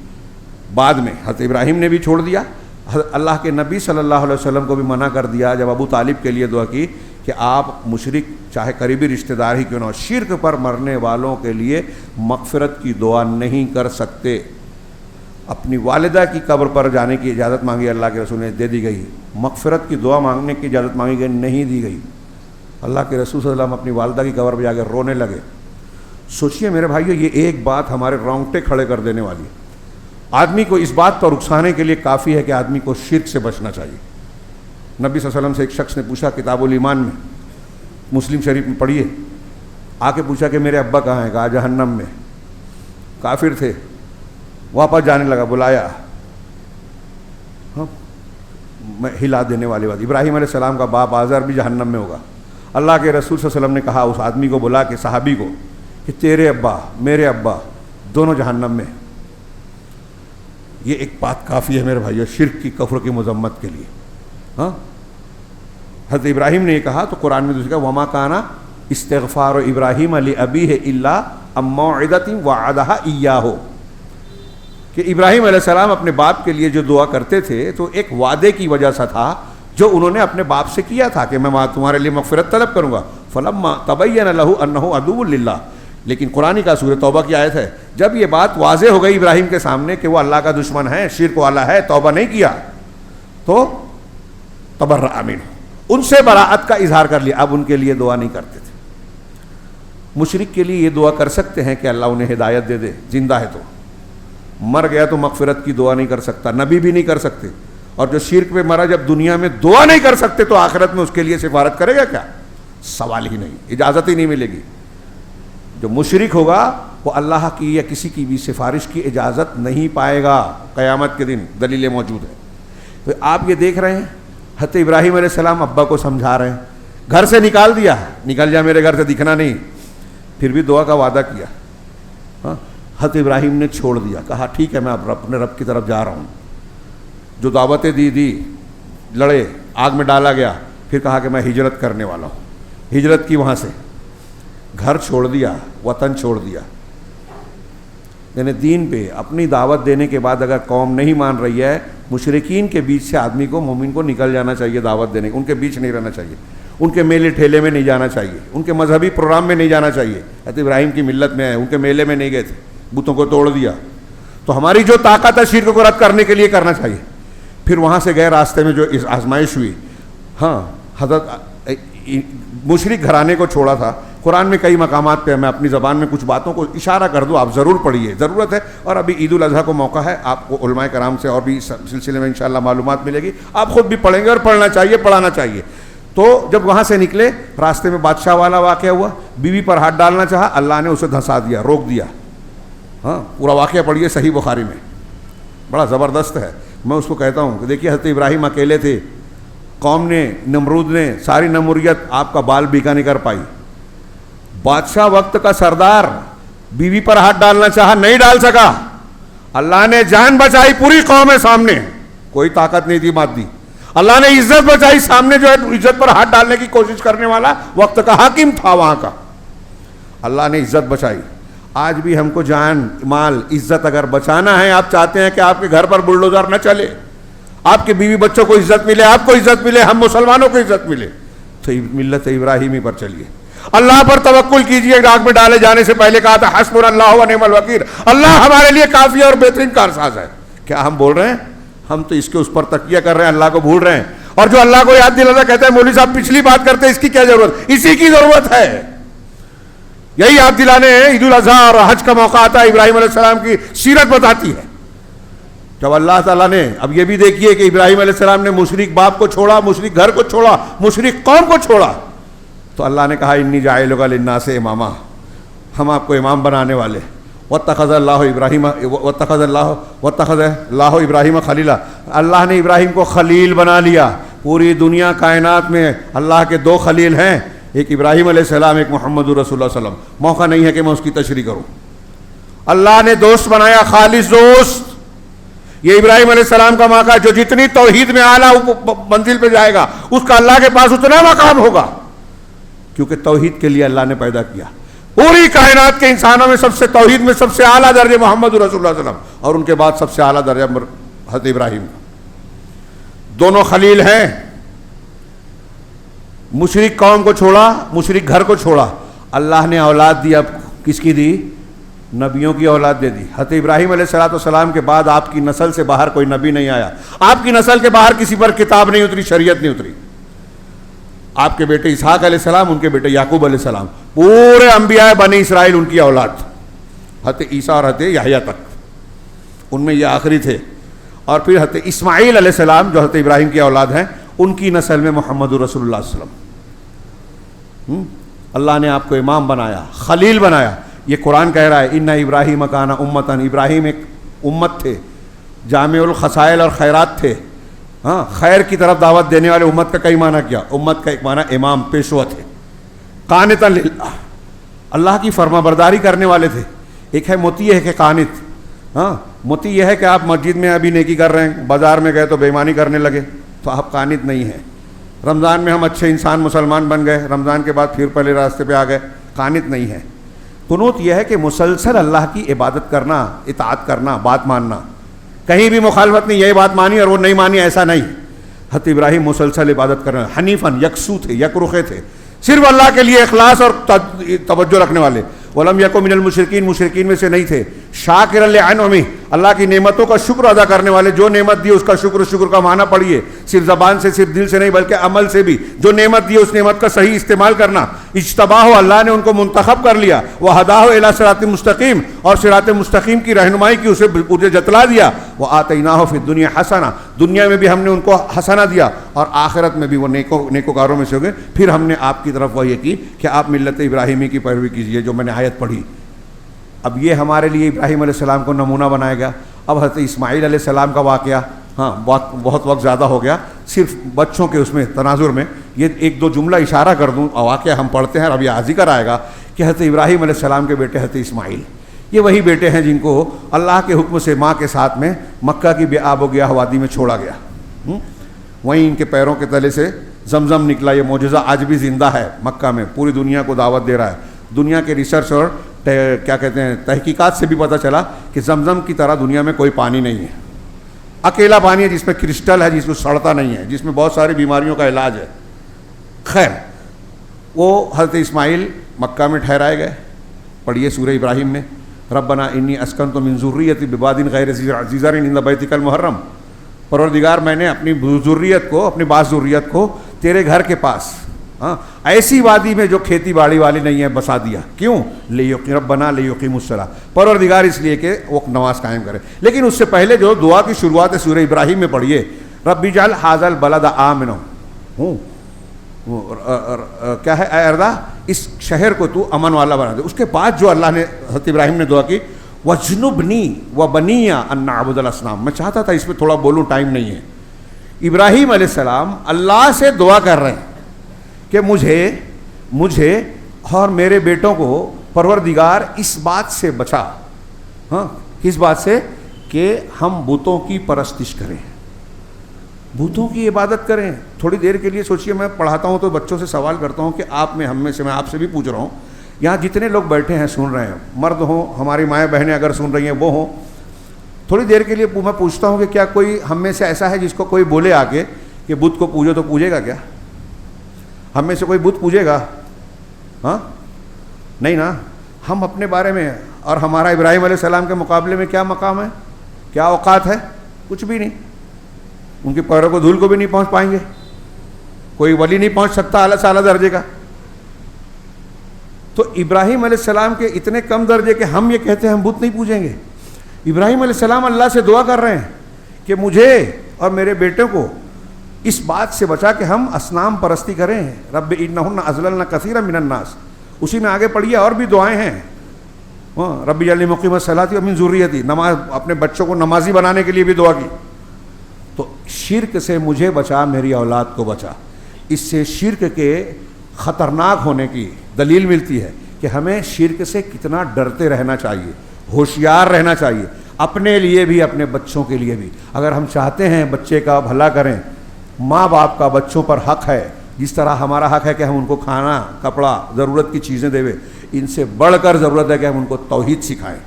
بعد میں حضرت ابراہیم نے بھی چھوڑ دیا, اللہ کے نبی صلی اللہ علیہ وسلم کو بھی منع کر دیا جب ابو طالب کے لیے دعا کی کہ آپ مشرک چاہے قریبی رشتہ دار ہی کیوں نہ ہو، شرک پر مرنے والوں کے لیے مغفرت کی دعا نہیں کر سکتے۔ اپنی والدہ کی قبر پر جانے کی اجازت مانگی، اللہ کے رسول نے دے دی گئی، مغفرت کی دعا مانگنے کی اجازت مانگی گئی، نہیں دی گئی۔ اللہ کے رسول صلی اللہ علیہ وسلم اپنی والدہ کی قبر پہ جا کے رونے لگے۔ سوچئے میرے بھائیو، یہ ایک بات ہمارے رونگٹے کھڑے کر دینے والی ہے۔ آدمی کو اس بات پر اکسانے کے لیے کافی ہے کہ آدمی کو شرک سے بچنا چاہیے۔ نبی صلی اللہ علیہ وسلم سے ایک شخص نے پوچھا کتاب الایمان میں، مسلم شریف میں پڑھیے، آ کے پوچھا کہ میرے ابا کہاں ہیں؟ کہا جہنم میں۔ کافر تھے، واپس جانے لگا، بلایا، میں ہلا دینے والی بات، ابراہیم علیہ السلام کا باپ آزر بھی جہنم میں ہوگا۔ اللہ کے رسول صلی اللہ علیہ وسلم نے کہا اس آدمی کو بلا کے، صحابی کو، کہ تیرے ابا میرے ابا دونوں جہنم میں۔ یہ ایک بات کافی ہے میرے بھائیو شرک کی، کفر کی مذمت کے لیے۔ ہاں، حضرت ابراہیم نے یہ کہا تو قرآن میں دوسری کہا وما کان استغفار ابراہیم لابیہ الا عن موعدۃ وعدھا ایاہ، کہ ابراہیم علیہ السلام اپنے باپ کے لیے جو دعا کرتے تھے تو ایک وعدے کی وجہ سے تھا جو انہوں نے اپنے باپ سے کیا تھا کہ میں تمہارے لیے مغفرت طلب کروں گا۔ فلما تبین لہ انہ عدو للہ، لیکن قرآن کا سورہ توبہ کی آیت ہے، جب یہ بات واضح ہو گئی ابراہیم کے سامنے کہ وہ اللہ کا دشمن ہے، شرک والا ہے، توبہ نہیں کیا، تو تبرأ منہ، ان سے براءت کا اظہار کر لیا، اب ان کے لیے دعا نہیں کرتے تھے۔ مشرک کے لیے یہ دعا کر سکتے ہیں کہ اللہ انہیں ہدایت دے دے، زندہ ہے تو، مر گیا تو مغفرت کی دعا نہیں کر سکتا، نبی بھی نہیں کر سکتے، اور جو شرک پہ مرا جب دنیا میں دعا نہیں کر سکتے تو آخرت میں اس کے لیے سفارت کرے گا کیا؟ سوال ہی نہیں، اجازت ہی نہیں ملے گی۔ جو مشرک ہوگا وہ اللہ کی یا کسی کی بھی سفارش کی اجازت نہیں پائے گا قیامت کے دن، دلیلیں موجود ہیں۔ تو آپ یہ دیکھ رہے ہیں حضرت ابراہیم علیہ السلام ابا کو سمجھا رہے ہیں، گھر سے نکال دیا، نکل جا میرے گھر سے، دکھنا نہیں، پھر بھی دعا کا وعدہ کیا۔ ہاں، حضرت ابراہیم نے چھوڑ دیا، کہا ٹھیک ہے میں اب اپنے رب کی طرف جا رہا ہوں۔ جو دعوتیں دی لڑے، آگ میں ڈالا گیا، پھر کہا کہ میں ہجرت کرنے والا ہوں، ہجرت کی، وہاں سے گھر چھوڑ دیا، وطن چھوڑ دیا۔ یعنی دین پہ اپنی دعوت دینے کے بعد اگر قوم نہیں مان رہی ہے، مشرکین کے بیچ سے آدمی کو، مومن کو نکل جانا چاہیے، دعوت دینے، ان کے بیچ نہیں رہنا چاہیے، ان کے میلے ٹھیلے میں نہیں جانا چاہیے، ان کے مذہبی پروگرام میں نہیں جانا چاہیے۔ حضرت ابراہیم کی ملت میں آئے، ان کے میلے میں نہیں گئے تھے، بتوں کو توڑ دیا۔ تو ہماری جو طاقت ہے شرک کو رد کرنے کے لیے کرنا چاہیے۔ پھر وہاں سے گئے، راستے میں جو آزمائش ہوئی، ہاں، حضرت مشرک گھرانے کو چھوڑا تھا۔ قرآن میں کئی مقامات پہ میں اپنی زبان میں کچھ باتوں کو اشارہ کر دوں، آپ ضرور پڑھیے، ضرورت ہے۔ اور ابھی عید الاضحیٰ کو موقع ہے، آپ کو علماء کرام سے اور بھی اس سلسلے میں انشاءاللہ معلومات ملے گی، آپ خود بھی پڑھیں گے اور پڑھنا چاہیے، پڑھانا چاہیے۔ تو جب وہاں سے نکلے، راستے میں بادشاہ والا واقعہ ہوا، بیوی پر ہاتھ ڈالنا چاہا، اللہ نے اسے دھنسا دیا، روک دیا۔ ہاں، پورا واقعہ پڑھیے صحیح بخاری میں، بڑا زبردست ہے۔ میں اس کو کہتا ہوں کہ دیکھیے حضرت ابراہیم اکیلے تھے، قوم نے، نمرود نے ساری نموریت آپ کا بال بیکا نہیں کر پائی۔ بادشاہ وقت کا سردار بیوی پر ہاتھ ڈالنا چاہا، نہیں ڈال سکا، اللہ نے جان بچائی، پوری قوم ہے سامنے، کوئی طاقت نہیں تھی مادی، اللہ نے عزت بچائی، سامنے جو ہے عزت پر ہاتھ ڈالنے کی کوشش کرنے والا وقت کا حاکم تھا وہاں کا، اللہ نے عزت بچائی۔ آج بھی ہم کو جان، مال، عزت اگر بچانا ہے، آپ چاہتے ہیں کہ آپ کے گھر پر بلڈوزر نہ چلے، آپ کے بیوی بچوں کو عزت ملے، آپ کو عزت ملے، ہم مسلمانوں کو عزت ملے، تو ملت ابراہیمی پر چلیے، اللہ پر توکل کیجئے۔ آگ میں ڈالے جانے سے پہلے کہا تھا حسبنا اللہ و نعم الوکیل، اللہ ہمارے لیے کافی اور بہترین کارساز ہے۔ کیا ہم بول رہے ہیں؟ ہم تو اس کے اس پر تکیہ کر رہے ہیں، اللہ کو بھول رہے ہیں، اور جو اللہ کو یاد دلاتا کہتے ہیں مولوی صاحب پچھلی بات کرتے ہیں، اس کی کیا ضرورت؟ اسی کی ضرورت ہے۔ یہی یاد دلانے عید الاضحیٰ اور حج کا موقع آتا ہے، ابراہیم علیہ السلام کی سیرت بتاتی ہے۔ جب اللہ تعالیٰ نے، اب یہ بھی دیکھیے کہ ابراہیم علیہ السلام نے مشرک باپ کو چھوڑا، مشرک گھر کو چھوڑا، مشرک قوم کو چھوڑا، تو اللہ نے کہا انی جاعلک للناس اماما، ہم آپ کو امام بنانے والے۔ واتخذ اللہ ابراہیم خلیلا، اللہ نے ابراہیم کو خلیل بنا لیا۔ پوری دنیا کائنات میں اللہ کے دو خلیل ہیں، ایک ابراہیم علیہ السلام، ایک محمد رسول اللہ صلی اللہ علیہ وسلم۔ موقع نہیں ہے کہ میں اس کی تشریح کروں۔ اللہ نے دوست بنایا، خالص دوست۔ یہ ابراہیم علیہ السلام کا موقع، جو جتنی توحید میں اعلیٰ منزل پہ جائے گا اس کا اللہ کے پاس اتنا مقام ہوگا، کیونکہ توحید کے لیے اللہ نے پیدا کیا۔ پوری کائنات کے انسانوں میں سب سے توحید میں سب سے اعلیٰ درجے محمد رسول اللہ صلی اللہ علیہ وسلم، اور ان کے بعد سب سے اعلیٰ درجہ حضرت ابراہیم کا۔ دونوں خلیل ہیں۔ مشرک قوم کو چھوڑا, مشرک گھر کو چھوڑا, اللہ نے اولاد دی. اب کس کی دی؟ نبیوں کی اولاد دے دی. حضرت ابراہیم علیہ السلام کے بعد آپ کی نسل سے باہر کوئی نبی نہیں آیا, آپ کی نسل کے باہر کسی پر کتاب نہیں اتری, شریعت نہیں اتری. آپ کے بیٹے اسحاق علیہ السلام, ان کے بیٹے یعقوب علیہ السلام, پورے انبیاء بنی اسرائیل ان کی اولاد, حضرت عیسیٰ اور حضرت یحییٰ تک, ان میں یہ آخری تھے. اور پھر حضرت اسماعیل علیہ السلام جو حضرت ابراہیم کی اولاد ہیں, ان کی نسل میں محمد رسول اللہ صلی اللہ علیہ وسلم. اللہ نے آپ کو امام بنایا, خلیل بنایا. یہ قرآن کہہ رہا ہے ان ابراہیم کان امتن, ابراہیم ایک امت تھے, جامع الخصائل اور خیرات تھے. ہاں, خیر کی طرف دعوت دینے والے. امت کا کئی معنی کیا؟ امت کا ایک معنی امام, پیشوا تھے. قانتا للہ, اللہ کی فرما برداری کرنے والے تھے. ایک ہے مطیع, ایک ہے قانت. ہاں, مطیع یہ ہے کہ آپ مسجد میں ابھی نیکی کر رہے ہیں, بازار میں گئے تو بے ایمانی کرنے لگے, تو آپ قانت نہیں ہیں. رمضان میں ہم اچھے انسان مسلمان بن گئے, رمضان کے بعد پھر پہلے راستے پہ آ گئے, قانت نہیں ہے. قنوت یہ ہے کہ مسلسل اللہ کی عبادت کرنا, اطاعت کرنا, بات ماننا, کہیں بھی مخالفت نہیں, یہ بات مانی اور وہ نہیں مانی, ایسا نہیں. حضرت ابراہیم مسلسل عبادت کرنا, حنیفاً, یکسو تھے, یک رخے تھے, صرف اللہ کے لیے اخلاص اور توجہ رکھنے والے. ولم یکن من المشرکین, مشرکین میں سے نہیں تھے. شاکرا لانعمہ, اللہ کی نعمتوں کا شکر ادا کرنے والے. جو نعمت دی اس کا شکر, شکر کا معنی پڑھیے, صرف زبان سے, صرف دل سے نہیں بلکہ عمل سے بھی. جو نعمت دی اس نعمت کا صحیح استعمال کرنا. اجتباہ, اللہ نے ان کو منتخب کر لیا. وہداہ الی صراط مستقیم, اور صراط مستقیم کی رہنمائی کی, اسے جتلا دیا. وآتیناہ فی الدنیا حسنہ, دنیا میں بھی ہم نے ان کو حسنہ دیا, اور آخرت میں بھی وہ نیکوکاروں میں سے ہو گئے. پھر ہم نے آپ کی طرف وحی کی کہ آپ ملت ابراہیمی کی پیروی کیجیے, جو میں نے آیت پڑھی. اب یہ ہمارے لیے ابراہیم علیہ السلام کو نمونہ بنایا گیا. اب حضرت اسماعیل علیہ السلام کا واقعہ, ہاں بہت وقت زیادہ ہو گیا, صرف بچوں کے اس میں تناظر میں یہ ایک دو جملہ اشارہ کر دوں. واقعہ ہم پڑھتے ہیں, اب یہ ذکر آئے گا کہ حضرت ابراہیم علیہ السلام کے بیٹے حضرت اسماعیل, یہ وہی بیٹے ہیں جن کو اللہ کے حکم سے ماں کے ساتھ میں مکہ کی بے آب و گیاہ وادی میں چھوڑا گیا. وہیں ان کے پیروں کے تلے سے زمزم نکلا. یہ معجزہ آج بھی زندہ ہے مکہ میں, پوری دنیا کو دعوت دے رہا ہے. دنیا کے ریسرچ اور کیا کہتے ہیں تحقیقات سے بھی پتہ چلا کہ زمزم کی طرح دنیا میں کوئی پانی نہیں ہے. اکیلا پانی ہے جس میں کرسٹل ہے, جس میں سڑتا نہیں ہے, جس میں بہت ساری بیماریوں کا علاج ہے. خیر, وہ حضرت اسماعیل مکہ میں ٹھہرائے گئے. پڑھیے سورہ ابراہیم میں, ربنا انی اسکنت من ذریتی بواد غیر ذی زرع عند بیتک المحرم, پروردگار میں نے اپنی ذریت کو, اپنی بعض ذریت کو تیرے گھر کے پاس, ہاں ایسی وادی میں جو کھیتی باڑی والی نہیں ہے, بسا دیا. کیوں؟ ربنا لیقیموا الصلاۃ, پروردگار اس لیے کہ وہ نماز قائم کرے. لیکن اس سے پہلے جو دعا کی شروعات ہے سورہ ابراہیم میں پڑھیے, رب اجعل ھذا البلد آمنا, کیا ہے اے اردا, اس شہر کو تو امن والا بنا دے. اس کے بعد جو اللہ نے حضرت ابراہیم نے دعا کی, وجنبنی وبنی ان نعبد الاصنام. میں چاہتا تھا اس پہ تھوڑا بولوں, ٹائم نہیں ہے. ابراہیم علیہ السلام اللہ سے دعا کر رہے ہیں کہ مجھے اور میرے بیٹوں کو پروردگار اس بات سے بچا. ہاں, کس بات سے؟ کہ ہم بتوں کی پرستش کریں, بتوں کی عبادت کریں. تھوڑی دیر کے لیے سوچئے, میں پڑھاتا ہوں تو بچوں سے سوال کرتا ہوں کہ آپ میں, ہم میں سے, میں آپ سے بھی پوچھ رہا ہوں, یہاں جتنے لوگ بیٹھے ہیں سن رہے ہیں, مرد ہوں, ہماری مائیں بہنیں اگر سن رہی ہیں وہ ہوں, تھوڑی دیر کے لیے میں پوچھتا ہوں کہ کیا کوئی ہم میں سے ایسا ہے جس کو کوئی بولے آ کے کہ بت کو پوجو, تو پوجے گا کیا؟ ہم میں سے کوئی بت پوجے گا؟ ہاں نہیں نا. ہم اپنے بارے میں اور ہمارا ابراہیم علیہ السلام کے مقابلے میں کیا مقام ہے, کیا اوقات ہے؟ کچھ بھی نہیں. ان کے پیروں کو دھول کو بھی نہیں پہنچ پائیں گے. کوئی ولی نہیں پہنچ سکتا اعلیٰ درجے کا. تو ابراہیم علیہ السلام کے اتنے کم درجے کہ ہم یہ کہتے ہیں ہم بت نہیں پوجیں گے. ابراہیم علیہ السلام اللہ سے دعا کر رہے ہیں کہ مجھے اور میرے بیٹوں کو اس بات سے بچا کہ ہم اصنام پرستی کریں. رب انہن اضللن کثیرا من الناس. اسی میں آگے پڑھیے اور بھی دعائیں ہیں. رب اجعلنی مقیم الصلاۃ ومن ذریتی, نماز, اپنے بچوں کو نمازی بنانے کے لیے بھی دعا کی. تو شرک سے مجھے بچا, میری اولاد کو بچا. اس سے شرک کے خطرناک ہونے کی دلیل ملتی ہے کہ ہمیں شرک سے کتنا ڈرتے رہنا چاہیے, ہوشیار رہنا چاہیے, اپنے لیے بھی اپنے بچوں کے لیے بھی. اگر ہم چاہتے ہیں بچے کا بھلا کریں, ماں باپ کا بچوں پر حق ہے, جس طرح ہمارا حق ہے کہ ہم ان کو کھانا, کپڑا, ضرورت کی چیزیں دے. ان سے بڑھ کر ضرورت ہے کہ ہم ان کو توحید سکھائیں,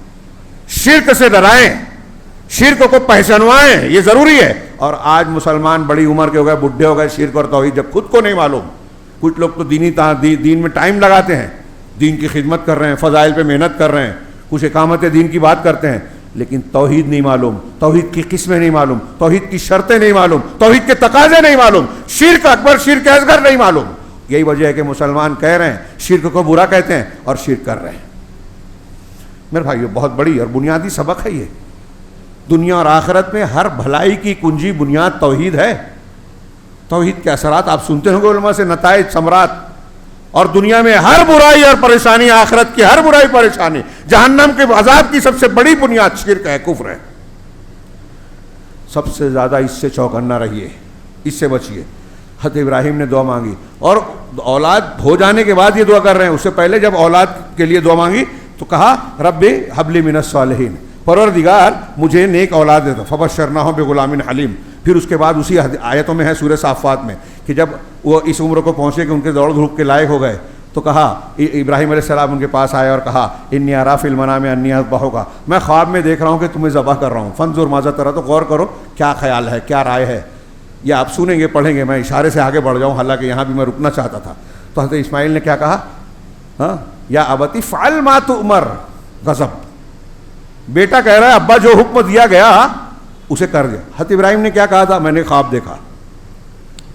شرک سے ڈرائیں, شرک کو پہچانوائیں. یہ ضروری ہے. اور آج مسلمان بڑی عمر کے ہو گئے, بڈھے ہو گئے, شرک اور توحید جب خود کو نہیں معلوم, کچھ لوگ تو دین میں ٹائم لگاتے ہیں، دین کی خدمت کر رہے ہیں، فضائل پہ محنت کر رہے ہیں، کچھ اقامت دین کی بات کرتے ہیں، لیکن توحید نہیں معلوم، توحید کی قسمیں نہیں معلوم، توحید کی شرطیں نہیں معلوم، توحید کے تقاضے نہیں معلوم، شرک اکبر شرک اصغر نہیں معلوم۔ یہی وجہ ہے کہ مسلمان کہہ رہے ہیں شرک کو برا کہتے ہیں اور شرک کر رہے ہیں۔ میرے بھائیو، بہت بڑی اور بنیادی سبق ہے یہ۔ دنیا اور آخرت میں ہر بھلائی کی کنجی بنیاد توحید ہے۔ توحید کے اثرات آپ سنتے ہوں گے علماء سے، نتائج ثمرات، اور دنیا میں ہر برائی اور پریشانی، آخرت کی ہر برائی پریشانی، جہنم کے عذاب کی سب سے بڑی بنیاد شرک ہے، کفر ہے۔ سب سے زیادہ اس سے چوکنا رہیے، اس سے بچیے۔ حضرت ابراہیم نے دعا مانگی، اور اولاد ہو جانے کے بعد یہ دعا کر رہے ہیں، اس سے پہلے جب اولاد کے لیے دعا مانگی تو کہا رب حب لی من الصالحین، پروردگار مجھے نیک اولاد دے دو، فبشرناہ بغلام حلیم۔ پھر اس کے بعد اسی آیتوں میں ہے سورہ صافات میں کہ جب وہ اس عمر کو پہنچے کہ ان کے دوڑ دھوپ کے لائق ہو گئے تو کہا، ابراہیم علیہ السلام ان کے پاس آئے اور کہا انی اری فی المنام انی اذبحک، میں خواب میں دیکھ رہا ہوں کہ تمہیں ذبح کر رہا ہوں، فانظر ماذا تری، تو غور کرو کیا خیال ہے، کیا رائے ہے۔ یہ آپ سنیں گے، پڑھیں گے، میں اشارے سے آگے بڑھ جاؤں، حالانکہ یہاں بھی میں رکنا چاہتا تھا۔ تو حضرت اسماعیل نے کیا کہا، ہاں یا ابت افعل ما تؤمر، غضب، بیٹا کہہ رہا ہے ابا جو حکم دیا گیا اسے کر دیا۔ حضرت ابراہیم نے کیا کہا تھا، میں نے خواب دیکھا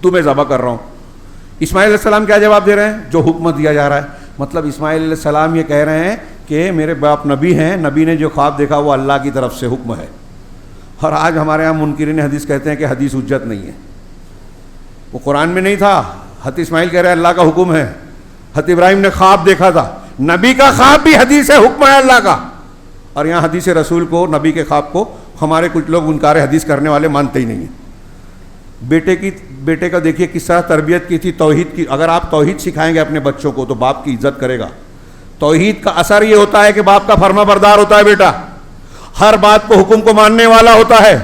تمہیں ذبح کر رہا ہوں۔ اسماعیل علیہ السلام کیا جواب دے رہے ہیں، جو حکم دیا جا رہا ہے۔ مطلب اسماعیل علیہ السلام یہ کہہ رہے ہیں کہ میرے باپ نبی ہیں، نبی نے جو خواب دیکھا وہ اللہ کی طرف سے حکم ہے۔ اور آج ہمارے ہاں منکرین حدیث کہتے ہیں کہ حدیث حجت نہیں ہے، وہ قرآن میں نہیں تھا۔ حضرت اسماعیل کہہ رہے ہیں اللہ کا حکم ہے، حضرت ابراہیم نے خواب دیکھا تھا، نبی کا خواب بھی حدیث ہے، حکم ہے اللہ کا۔ اور یہاں حدیث رسول کو، نبی کے خواب کو ہمارے کچھ لوگ انکار حدیث کرنے والے مانتے ہی نہیں ہیں۔ بیٹے کا دیکھیے کس طرح تربیت کی تھی، توحید کی۔ اگر آپ توحید سکھائیں گے اپنے بچوں کو تو باپ کی عزت کرے گا۔ توحید کا اثر یہ ہوتا ہے کہ باپ کا فرما بردار ہوتا ہے، بیٹا ہر بات کو، حکم کو ماننے والا ہوتا ہے۔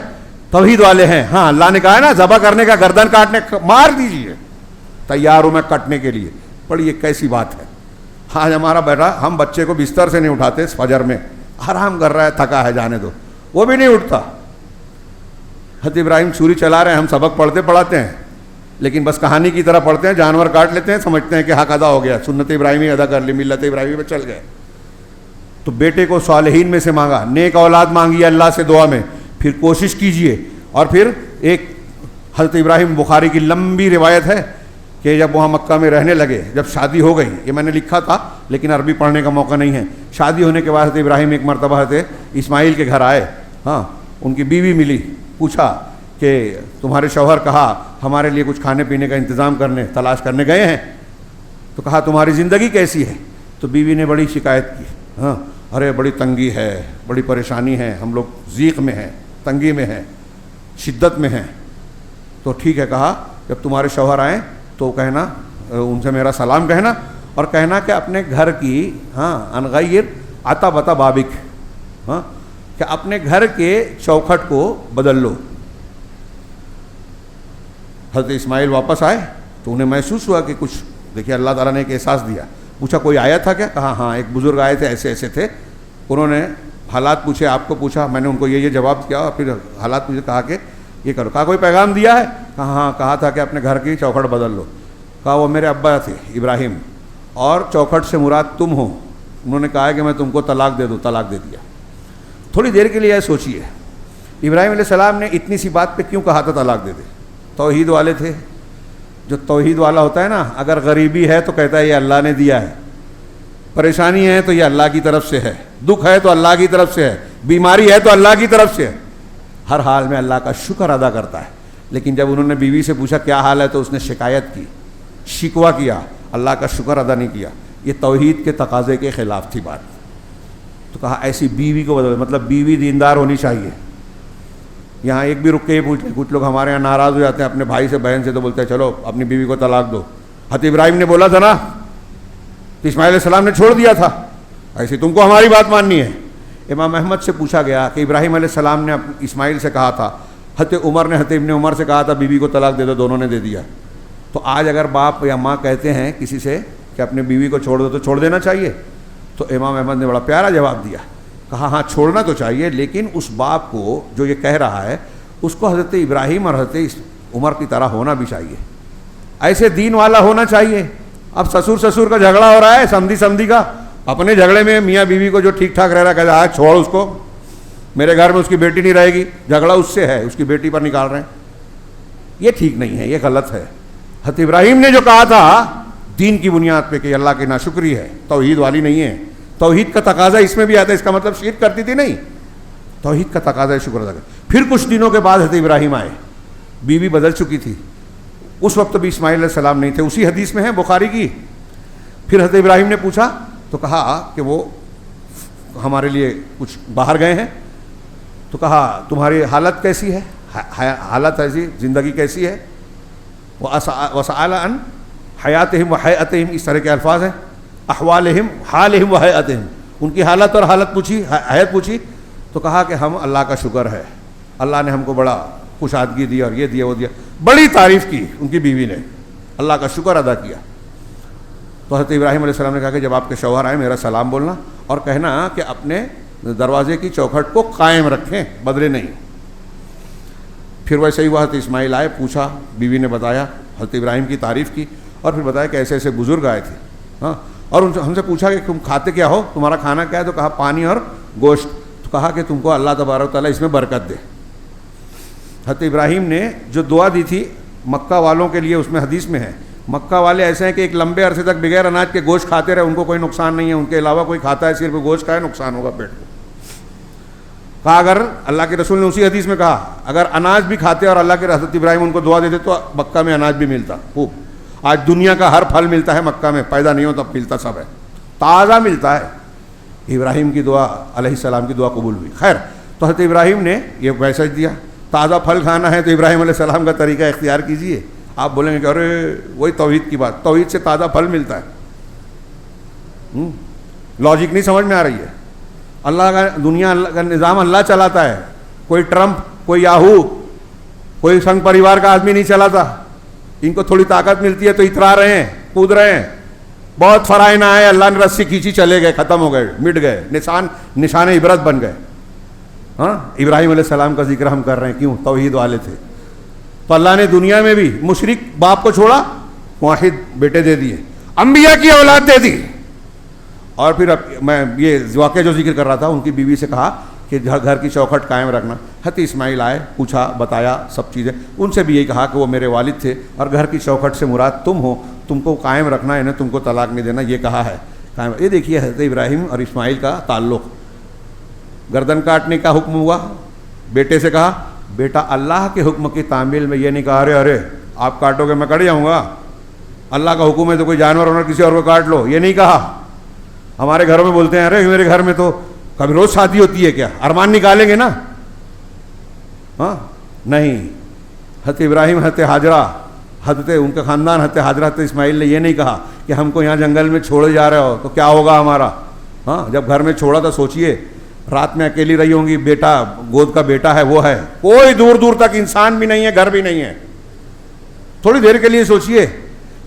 توحید والے ہیں، ہاں اللہ نے کہا ہے نا ذبح کرنے کا، گردن کاٹنے کا، مار دیجیے، تیار ہوں میں کٹنے کے لیے۔ پر یہ کیسی بات ہے، آج ہمارا بیٹا، ہم بچے کو بستر سے نہیں اٹھاتے، فجر میں آرام کر رہا ہے، تھکا ہے، جانے دو، وہ بھی نہیں اٹھتا۔ حضرت ابراہیم چھری چلا رہے ہیں، ہم سبق پڑھاتے ہیں، لیکن بس کہانی کی طرح پڑھتے ہیں، جانور کاٹ لیتے ہیں، سمجھتے ہیں کہ حق ادا ہو گیا، سنت ابراہیمی ادا کر لی، ملت ابراہیمی پہ چل گئے۔ تو بیٹے کو صالحین میں سے مانگا، نیک اولاد مانگی اللہ سے دعا میں، پھر کوشش کیجئے۔ اور پھر ایک حضرت ابراہیم، بخاری کی لمبی روایت ہے کہ جب وہاں مکہ میں رہنے لگے، جب شادی ہو گئی، یہ میں نے لکھا تھا لیکن عربی پڑھنے کا موقع نہیں ہے، شادی ہونے کے بعد حضرت ابراہیم ایک مرتبہ حضرت اسماعیل کے گھر آئے، ہاں ان کی بیوی ملی، پوچھا کہ تمہارے شوہر کہا ہمارے لیے کچھ کھانے پینے کا انتظام کرنے، تلاش کرنے گئے ہیں، تو کہا تمہاری زندگی کیسی ہے؟ تو بیوی نے بڑی شکایت کی، ہاں ارے بڑی تنگی ہے، بڑی پریشانی ہے، ہم لوگ ضیق میں ہیں، تنگی میں ہیں، شدت میں ہیں۔ تو ٹھیک ہے، کہا جب تمہارے شوہر آئیں تو کہنا، ان سے میرا سلام کہنا، اور کہنا کہ اپنے گھر کی، ہاں انغیر عطا بتا بابک، ہاں کہ اپنے گھر کے چوکھٹ کو بدل لو۔ حضرت اسماعیل واپس آئے تو انہیں محسوس ہوا کہ کچھ، دیکھیے اللہ تعالیٰ نے ایک احساس دیا۔ پوچھا کوئی آیا تھا کیا؟ کہا ہاں ایک بزرگ آئے تھے، ایسے ایسے تھے، انہوں نے حالات پوچھے، آپ کو پوچھا، میں نے ان کو یہ جواب کیا، اور پھر حالات پوچھے، کہا کہ یہ کرو۔ کہا کوئی پیغام دیا ہے؟ کہا ہاں، کہا تھا کہ اپنے گھر کی چوکھٹ بدل لو۔ کہا وہ میرے ابا تھے ابراہیم، اور چوکھٹ سے مراد تم ہو، انہوں نے کہا ہے کہ میں تم کو طلاق دے دوں، طلاق دے دیا۔ تھوڑی دیر کے لیے سوچیے، ابراہیم علیہ السلام نے اتنی سی بات پہ کیوں کہا تھا طلاق دے دے؟ توحید والے تھے۔ جو توحید والا ہوتا ہے نا، اگر غریبی ہے تو کہتا ہے یہ اللہ نے دیا ہے، پریشانی ہے تو یہ اللہ کی طرف سے ہے، دکھ ہے تو اللہ کی طرف سے ہے، بیماری ہے تو اللہ کی طرف سے ہے، ہر حال میں اللہ کا شکر ادا کرتا ہے۔ لیکن جب انہوں نے بیوی سے پوچھا کیا حال ہے تو اس نے شکایت کی، شکوہ کیا، اللہ کا شکر ادا نہیں کیا، یہ توحید کے تقاضے کے خلاف تھی بات۔ تو کہا ایسی بیوی کو بدل، مطلب بیوی دیندار ہونی چاہیے۔ یہاں ایک بھی رک کے یہ پوچھ لیں، کچھ لوگ ہمارے یہاں ناراض ہو جاتے ہیں اپنے بھائی سے، بہن سے، تو بولتے ہیں چلو اپنی بیوی کو طلاق دو۔ حضرت ابراہیم نے بولا تھا نا، تو اسماعیل علیہ السلام نے چھوڑ دیا تھا، ایسے تم کو ہماری بات ماننی ہے۔ امام احمد سے پوچھا گیا کہ ابراہیم علیہ السلام نے اسماعیل سے کہا تھا، حضرت عمر نے حضرت ابن عمر سے کہا تھا بیوی کو طلاق دے دو، دونوں نے دے دیا۔ تو آج اگر باپ یا ماں کہتے ہیں کسی سے کہ اپنی بیوی کو چھوڑ دو تو چھوڑ دینا چاہیے؟ تو امام احمد نے بڑا پیارا جواب دیا، کہا ہاں چھوڑنا تو چاہیے، لیکن اس باپ کو جو یہ کہہ رہا ہے اس کو حضرت ابراہیم اور حضرت عمر کی طرح ہونا بھی چاہیے۔ ایسے دین والا ہونا چاہیے. اب سسر کا جھگڑا ہو رہا ہے, سمدھی کا, اپنے جھگڑے میں میاں بیوی کو جو ٹھیک ٹھاک رہ رہا ہے کہتا ہے چھوڑ اس کو, میرے گھر میں اس کی بیٹی نہیں رہے گی, جھگڑا اس سے ہے, اس کی بیٹی پر نکال رہے ہیں. یہ ٹھیک نہیں ہے, یہ غلط ہے. حضرت ابراہیم نے جو کہا تھا دین کی بنیاد پہ کہ اللہ کی ناشکری ہے, توحید والی نہیں ہے. توحید کا تقاضا اس میں بھی آتا ہے, اس کا مطلب شرک کرتی تھی نہیں, توحید کا تقاضا ہے شکر ادا کر. پھر کچھ دنوں کے بعد حضرت ابراہیم آئے, بیوی بدل چکی تھی, اس وقت بھی اسماعیل علیہ السلام نہیں تھے, اسی حدیث میں ہے بخاری کی. پھر حضرت ابراہیم نے پوچھا تو کہا کہ وہ ہمارے لیے کچھ باہر گئے ہیں. تو کہا تمہاری حالت کیسی ہے, حالت ایسی, زندگی کیسی ہے. وسأل عن حیاتہم و حیاتہم, اس طرح کے الفاظ ہیں, احوالہم حالہم و حیاتہم, ان کی حالت اور حالت پوچھی, حیات پوچھی. تو کہا کہ ہم اللہ کا شکر ہے, اللہ نے ہم کو بڑا کشادگی دی اور یہ دیا وہ دیا, بڑی تعریف کی ان کی بیوی نے, اللہ کا شکر ادا کیا. تو حضرت ابراہیم علیہ السلام نے کہا کہ جب آپ کے شوہر آئے میرا سلام بولنا اور کہنا کہ اپنے دروازے کی چوکھٹ کو قائم رکھیں, بدلے نہیں. پھر ویسے ہی وہ حضرت اسماعیل آئے, پوچھا, بیوی نے بتایا, حضرت ابراہیم کی تعریف کی اور پھر بتایا کہ ایسے ایسے بزرگ آئے تھے. ہاں, اور ہم سے پوچھا کہ تم کھاتے کیا ہو, تمہارا کھانا کیا ہے. تو کہا پانی اور گوشت. تو کہا کہ تم کو اللہ تبارک و تعالیٰ اس میں برکت دے. حضرت ابراہیم نے جو دعا دی تھی مکہ والوں کے لیے, اس میں حدیث میں ہے, مکہ والے ایسے ہیں کہ ایک لمبے عرصے تک بغیر اناج کے گوشت کھاتے رہے, ان کو کوئی نقصان نہیں ہے, ان کے علاوہ کوئی کھاتا ہے صرف گوشت کھائے نقصان ہوگا پیٹ کو. کہا اگر اللہ کے رسول نے اسی حدیث میں کہا اگر اناج بھی کھاتے اور اللہ کے حضرت ابراہیم ان کو دعا دیتے تو مکہ میں اناج بھی ملتا خوب. آج دنیا کا ہر پھل ملتا ہے مکہ میں, پیدا نہیں ہوتا ملتا سب ہے, تازہ ملتا ہے. ابراہیم کی دعا علیہ السلام کی دعا قبول ہوئی. خیر, تو حضرت ابراہیم نے یہ میسج دیا, تازہ پھل کھانا ہے تو ابراہیم علیہ السلام کا طریقہ اختیار کیجئے. آپ بولیں گے کہ ارے وہی توحید کی بات, توحید سے تازہ پھل ملتا ہے, لاجک نہیں سمجھ میں آ رہی ہے. اللہ کا دنیا اللہ کا نظام اللہ چلاتا ہے, کوئی ٹرمپ, کوئی یاہو, کوئی سنگ پریوار کا آدمی نہیں چلاتا. ان کو تھوڑی طاقت ملتی ہے تو اترا رہے ہیں, کود رہے ہیں. بہت فرائض آئے, اللہ نے رسی کھینچی, چلے گئے, ختم ہو گئے, مٹ گئے, نشان عبرت بن گئے. ہاں, ابراہیم علیہ السلام کا ذکر ہم کر رہے ہیں, کیوں؟ توحید والے تھے. تو اللہ نے دنیا میں بھی مشرک باپ کو چھوڑا, موحد بیٹے دے دیے, انبیاء کی اولاد دے دی. اور پھر اب میں یہ واقعہ جو ذکر کر رہا تھا, ان کی بیوی سے کہا کہ گھر کی چوکھٹ قائم رکھنا. حضرت اسماعیل آئے, پوچھا, بتایا سب چیزیں. ان سے بھی یہی کہا کہ وہ میرے والد تھے اور گھر کی چوکھٹ سے مراد تم ہو, تم کو قائم رکھنا ہے, تم کو طلاق نہیں دینا, یہ کہا ہے قائم. یہ دیکھیے حضرت ابراہیم اور اسماعیل کا تعلق. گردن کاٹنے کا حکم ہوا, بیٹے سے کہا بیٹا اللہ کے حکم کی تعمیل میں یہ نہیں کہا ارے آپ کاٹو گے میں کٹ جاؤں گا, اللہ کا حکم ہے تو کوئی جانور ہونا کسی اور کو کاٹ لو, یہ نہیں کہا. ہمارے گھروں میں بولتے ہیں ارے میرے گھر میں تو کبھی روز شادی ہوتی ہے, کیا ارمان نکالیں گے نا. ہاں نہیں, حضرت ابراہیم, حضرت ہاجرہ, حضرت ان کا خاندان, حضرت ہاجرہ, حضرت اسماعیل نے یہ نہیں کہا کہ ہم کو یہاں جنگل میں چھوڑے جا رہے ہو تو کیا ہوگا ہمارا. ہاں, جب گھر میں چھوڑا تو سوچئے رات میں اکیلی رہی ہوں گی, بیٹا گود کا بیٹا ہے وہ ہے, کوئی دور دور تک انسان بھی نہیں ہے, گھر بھی نہیں ہے, تھوڑی دیر کے لیے سوچئے.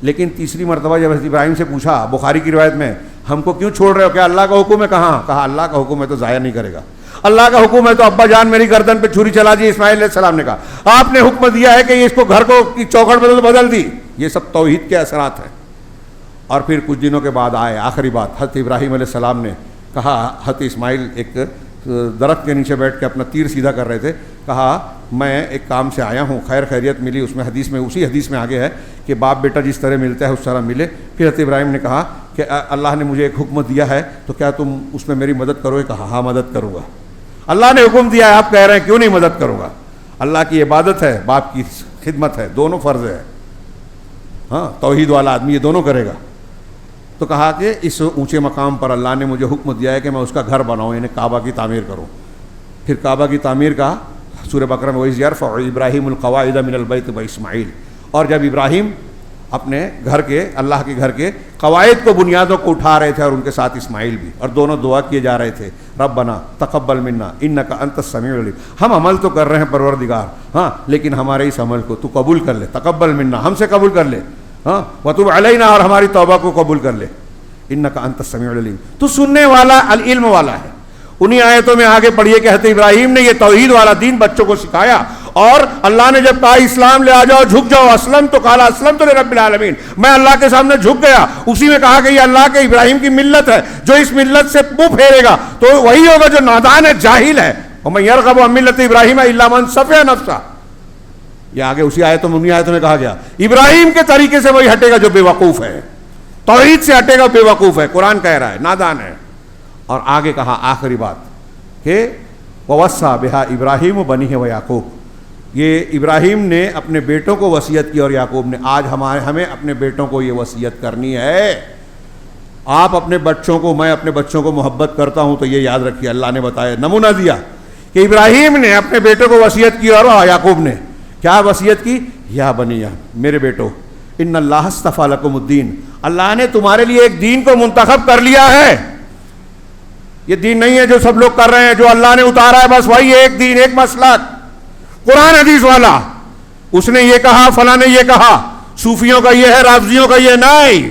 لیکن تیسری مرتبہ جب حضرت ابراہیم سے پوچھا, بخاری کی روایت میں, ہم کو کیوں چھوڑ رہے ہو, کیا اللہ کا حکم ہے, کہاں, کہا اللہ کا حکم ہے تو ضائع نہیں کرے گا, اللہ کا حکم ہے تو ابا جان میری گردن پہ چھری چلا دی. اسماعیل علیہ السلام نے کہا آپ نے حکم دیا ہے کہ اس کو گھر کو چوکھٹ بدل دی. یہ سب توحید کے اثرات ہیں. اور پھر کچھ دنوں کے بعد آئے, آخری بات حضرت ابراہیم علیہ السلام نے کہا, حضرت اسماعیل ایک درخت کے نیچے بیٹھ کے اپنا تیر سیدھا کر رہے تھے, کہا میں ایک کام سے آیا ہوں, خیر خیریت ملی. اس میں حدیث میں, اسی حدیث میں آگے ہے کہ باپ بیٹا جس طرح ملتا ہے اس طرح ملے. پھر حضرت ابراہیم نے کہا کہ اللہ نے مجھے ایک حکم دیا ہے تو کیا تم اس میں میری مدد کرو گے, کہا ہاں مدد کروں گا. اللہ نے حکم دیا ہے, آپ کہہ رہے ہیں کیوں نہیں مدد کروں گا. اللہ کی عبادت ہے, باپ کی خدمت ہے, دونوں فرض ہے. ہاں, توحید والا آدمی یہ دونوں کرے گا. تو کہا کہ اس اونچے مقام پر اللہ نے مجھے حکم دیا ہے کہ میں اس کا گھر بناؤں, یعنی کعبہ کی تعمیر کروں. پھر کعبہ کی تعمیر کا سورہ بقرہ میں وَإِذْ يَرْفَعُ إِبْرَاهِيمُ الْقَوَاعِدَ مِنَ الْبَيْتِ وَإِسْمَاعِيلُ, اور جب ابراہیم اپنے گھر کے, اللہ کے گھر کے قواعد کو, بنیادوں کو اٹھا رہے تھے, اور ان کے ساتھ اسماعیل بھی, اور دونوں دعا کیے جا رہے تھے, ربنا تقبل منا انک انت السمیع العلیم. ہم عمل تو کر رہے ہیں پروردگار, ہاں, لیکن ہمارے اس عمل کو تو قبول کر لے, تقبل منا, ہم سے قبول کر لے, ہاں, وتب علینا, اور ہماری توبہ کو قبول کر لے, انک انت السمیع العلیم, تو سننے والا, العلم والا ہے. انہی آیتوں میں آگے پڑھیے کہ حضرت ابراہیم نے یہ توحید والا دین بچوں کو سکھایا, اور اللہ نے جب کہا اسلام لے آ جاؤ, جھک جاؤ, اسلم تو قال اسلم تو لرب العالمین, میں اللہ کے سامنے جھک گیا. اسی میں کہا کہ یہ اللہ کے ابراہیم کی ملت ہے, جو اس ملت سے منہ پھیرے گا تو وہی ہوگا جو نادان ہے, جاہل ہے. وَمَن يَرْغَبُ عَن مِّلَّةِ إِبْرَاهِيمَ إِلَّا مَن سَفِهَ نَفْسَهُ, یہ آگے اسی آیتوں میں, انہی آیتوں میں کہا گیا ابراہیم کے طریقے سے وہی ہٹے گا جو بے وقوف ہے, توحید سے ہٹے گا بے وقوف ہے. قرآن کہہ رہا ہے نادان ہے. اور آگے کہا آخری بات کہ وَوَصَّىٰ بِهَا إِبْرَاهِيمُ بَنِيهِ وَيَعْقُوبُ, یہ ابراہیم نے اپنے بیٹوں کو وصیت کی اور یعقوب نے. آج ہمیں اپنے بیٹوں کو یہ وصیت کرنی ہے. آپ اپنے بچوں کو, میں اپنے بچوں کو محبت کرتا ہوں تو یہ یاد رکھیے, اللہ نے بتایا, نمونہ دیا کہ ابراہیم نے اپنے بیٹوں کو وصیت کی اور یعقوب نے کیا وصیت کی, یا بنیا, میرے بیٹو, ان اللہ اصطفیٰ لکم الدین, اللہ نے تمہارے لیے ایک دین کو منتخب کر لیا ہے. یہ دین نہیں ہے جو سب لوگ کر رہے ہیں, جو اللہ نے اتارا ہے بس وہی ایک دین, ایک مسلک, قرآن حدیث والا. اس نے یہ کہا, فلاں نے یہ کہا, صوفیوں کا یہ ہے, رافضیوں کا یہ نہیں.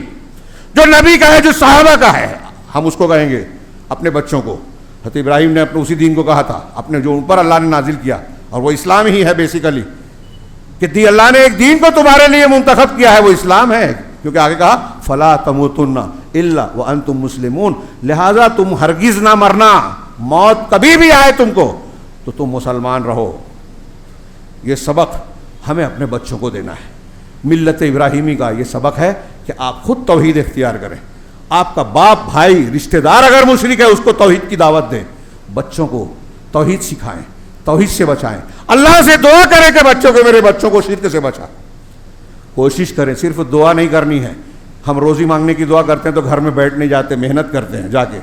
جو نبی کا ہے, جو صحابہ کا ہے, ہم اس کو کہیں گے اپنے بچوں کو. حضرت ابراہیم نے اپنے اسی دین کو کہا تھا, اپنے جو اوپر اللہ نے نازل کیا, اور وہ اسلام ہی ہے بیسیکلی, کہ اللہ نے ایک دین کو تمہارے لیے منتخب کیا ہے, وہ اسلام ہے. کیونکہ آگے کہا فلا تموتن الا وانتم مسلمون, لہذا تم ہرگز نہ مرنا, موت کبھی بھی آئے تم کو تو تم مسلمان رہو. یہ سبق ہمیں اپنے بچوں کو دینا ہے. ملت ابراہیمی کا یہ سبق ہے کہ آپ خود توحید اختیار کریں. آپ کا باپ, بھائی, رشتہ دار اگر مشرک ہے اس کو توحید کی دعوت دیں, بچوں کو توحید سکھائیں, توحید سے بچائیں. اللہ سے دعا کریں کہ بچوں کو, میرے بچوں کو شرک سے بچا. کوشش کریں, صرف دعا نہیں کرنی ہے. ہم روزی مانگنے کی دعا کرتے ہیں تو گھر میں بیٹھ نہیں جاتے, محنت کرتے ہیں, جا کے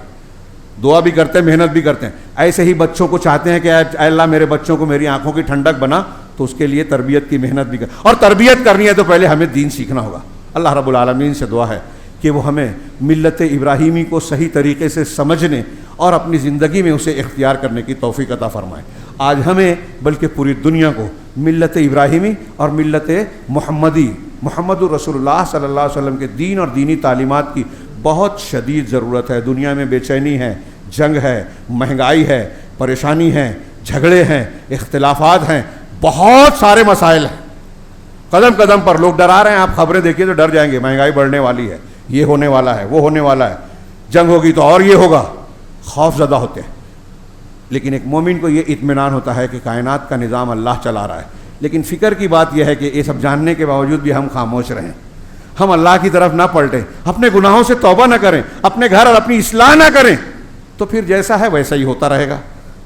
دعا بھی کرتے ہیں, محنت بھی کرتے ہیں. ایسے ہی بچوں کو چاہتے ہیں کہ اے اللہ میرے بچوں کو میری آنکھوں کی ٹھنڈک بنا, تو اس کے لیے تربیت کی محنت بھی کر, اور تربیت کرنی ہے تو پہلے ہمیں دین سیکھنا ہوگا. اللہ رب العالمین سے دعا ہے کہ وہ ہمیں ملت ابراہیمی کو صحیح طریقے سے سمجھنے اور اپنی زندگی میں اسے اختیار کرنے کی توفیق عطا فرمائے. آج ہمیں بلکہ پوری دنیا کو ملت ابراہیمی اور ملت محمدی, محمد رسول اللہ صلی اللہ علیہ وسلم کے دین اور دینی تعلیمات کی بہت شدید ضرورت ہے. دنیا میں بے چینی ہے, جنگ ہے, مہنگائی ہے, پریشانی ہے, جھگڑے ہیں, اختلافات ہیں, بہت سارے مسائل ہیں. قدم قدم پر لوگ ڈرا رہے ہیں, آپ خبریں دیکھیے تو ڈر جائیں گے. مہنگائی بڑھنے والی ہے, یہ ہونے والا ہے, وہ ہونے والا ہے, جنگ ہوگی تو اور یہ ہوگا. خوف زدہ ہوتے ہیں. لیکن ایک مومن کو یہ اطمینان ہوتا ہے کہ کائنات کا نظام اللہ چلا رہا ہے. لیکن فکر کی بات یہ ہے کہ یہ سب جاننے کے باوجود بھی ہم خاموش رہیں, ہم اللہ کی طرف نہ پلٹیں, اپنے گناہوں سے توبہ نہ کریں, اپنے گھر اور اپنی اصلاح نہ کریں, تو پھر جیسا ہے ویسا ہی ہوتا رہے گا.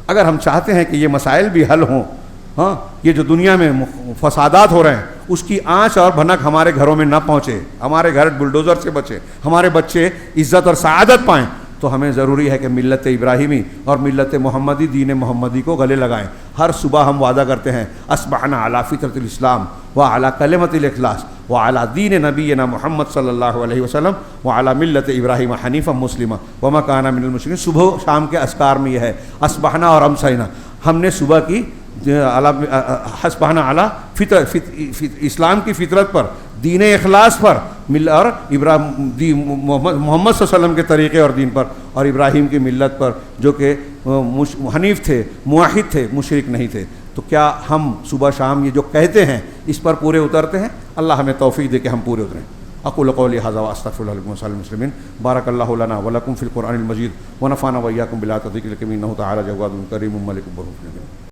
اگر ہم چاہتے ہیں کہ یہ مسائل بھی حل ہوں, ہاں, یہ جو دنیا میں فسادات ہو رہے ہیں اس کی آنچ اور بھنک ہمارے گھروں میں نہ پہنچے, ہمارے گھر بلڈوزر سے بچے, ہمارے بچے عزت اور سعادت پائیں, تو ہمیں ضروری ہے کہ ملت ابراہیمی اور ملت محمدی, دین محمدی کو گلے لگائیں. ہر صبح ہم وعدہ کرتے ہیں اصبحنا علی فطرت الاسلام وعلی کلمۃ الاخلاص وعلی دین نبینا محمد صلی اللہ علیہ وسلم وعلی ملت ابراہیم حنیفا مسلما وما کان من المشرکین. صبح شام کے اذکار میں یہ ہے اصبحنا اور امسینا, ہم نے صبح کی اصبحنا علی اسلام کی فطرت پر, دین اخلاص پر, اور محمد صلی اللہ علیہ وسلم کے طریقے اور دین پر, اور ابراہیم کی ملت پر جو کہ حنیف تھے, موحد تھے, مشرک نہیں تھے. تو کیا ہم صبح شام یہ جو کہتے ہیں اس پر پورے اترتے ہیں؟ اللہ ہمیں توفیق دے کہ ہم پورے اتریں. اقول قولی ھذا واستغفر اللہ لکم ولسائر المسلمین. بارک اللہ لنا ولکم فی القرآن المجید ونفعنا وإیاکم بالآیات والذکر الحکیم انہ تعالی جواد کریم ملک برحیم.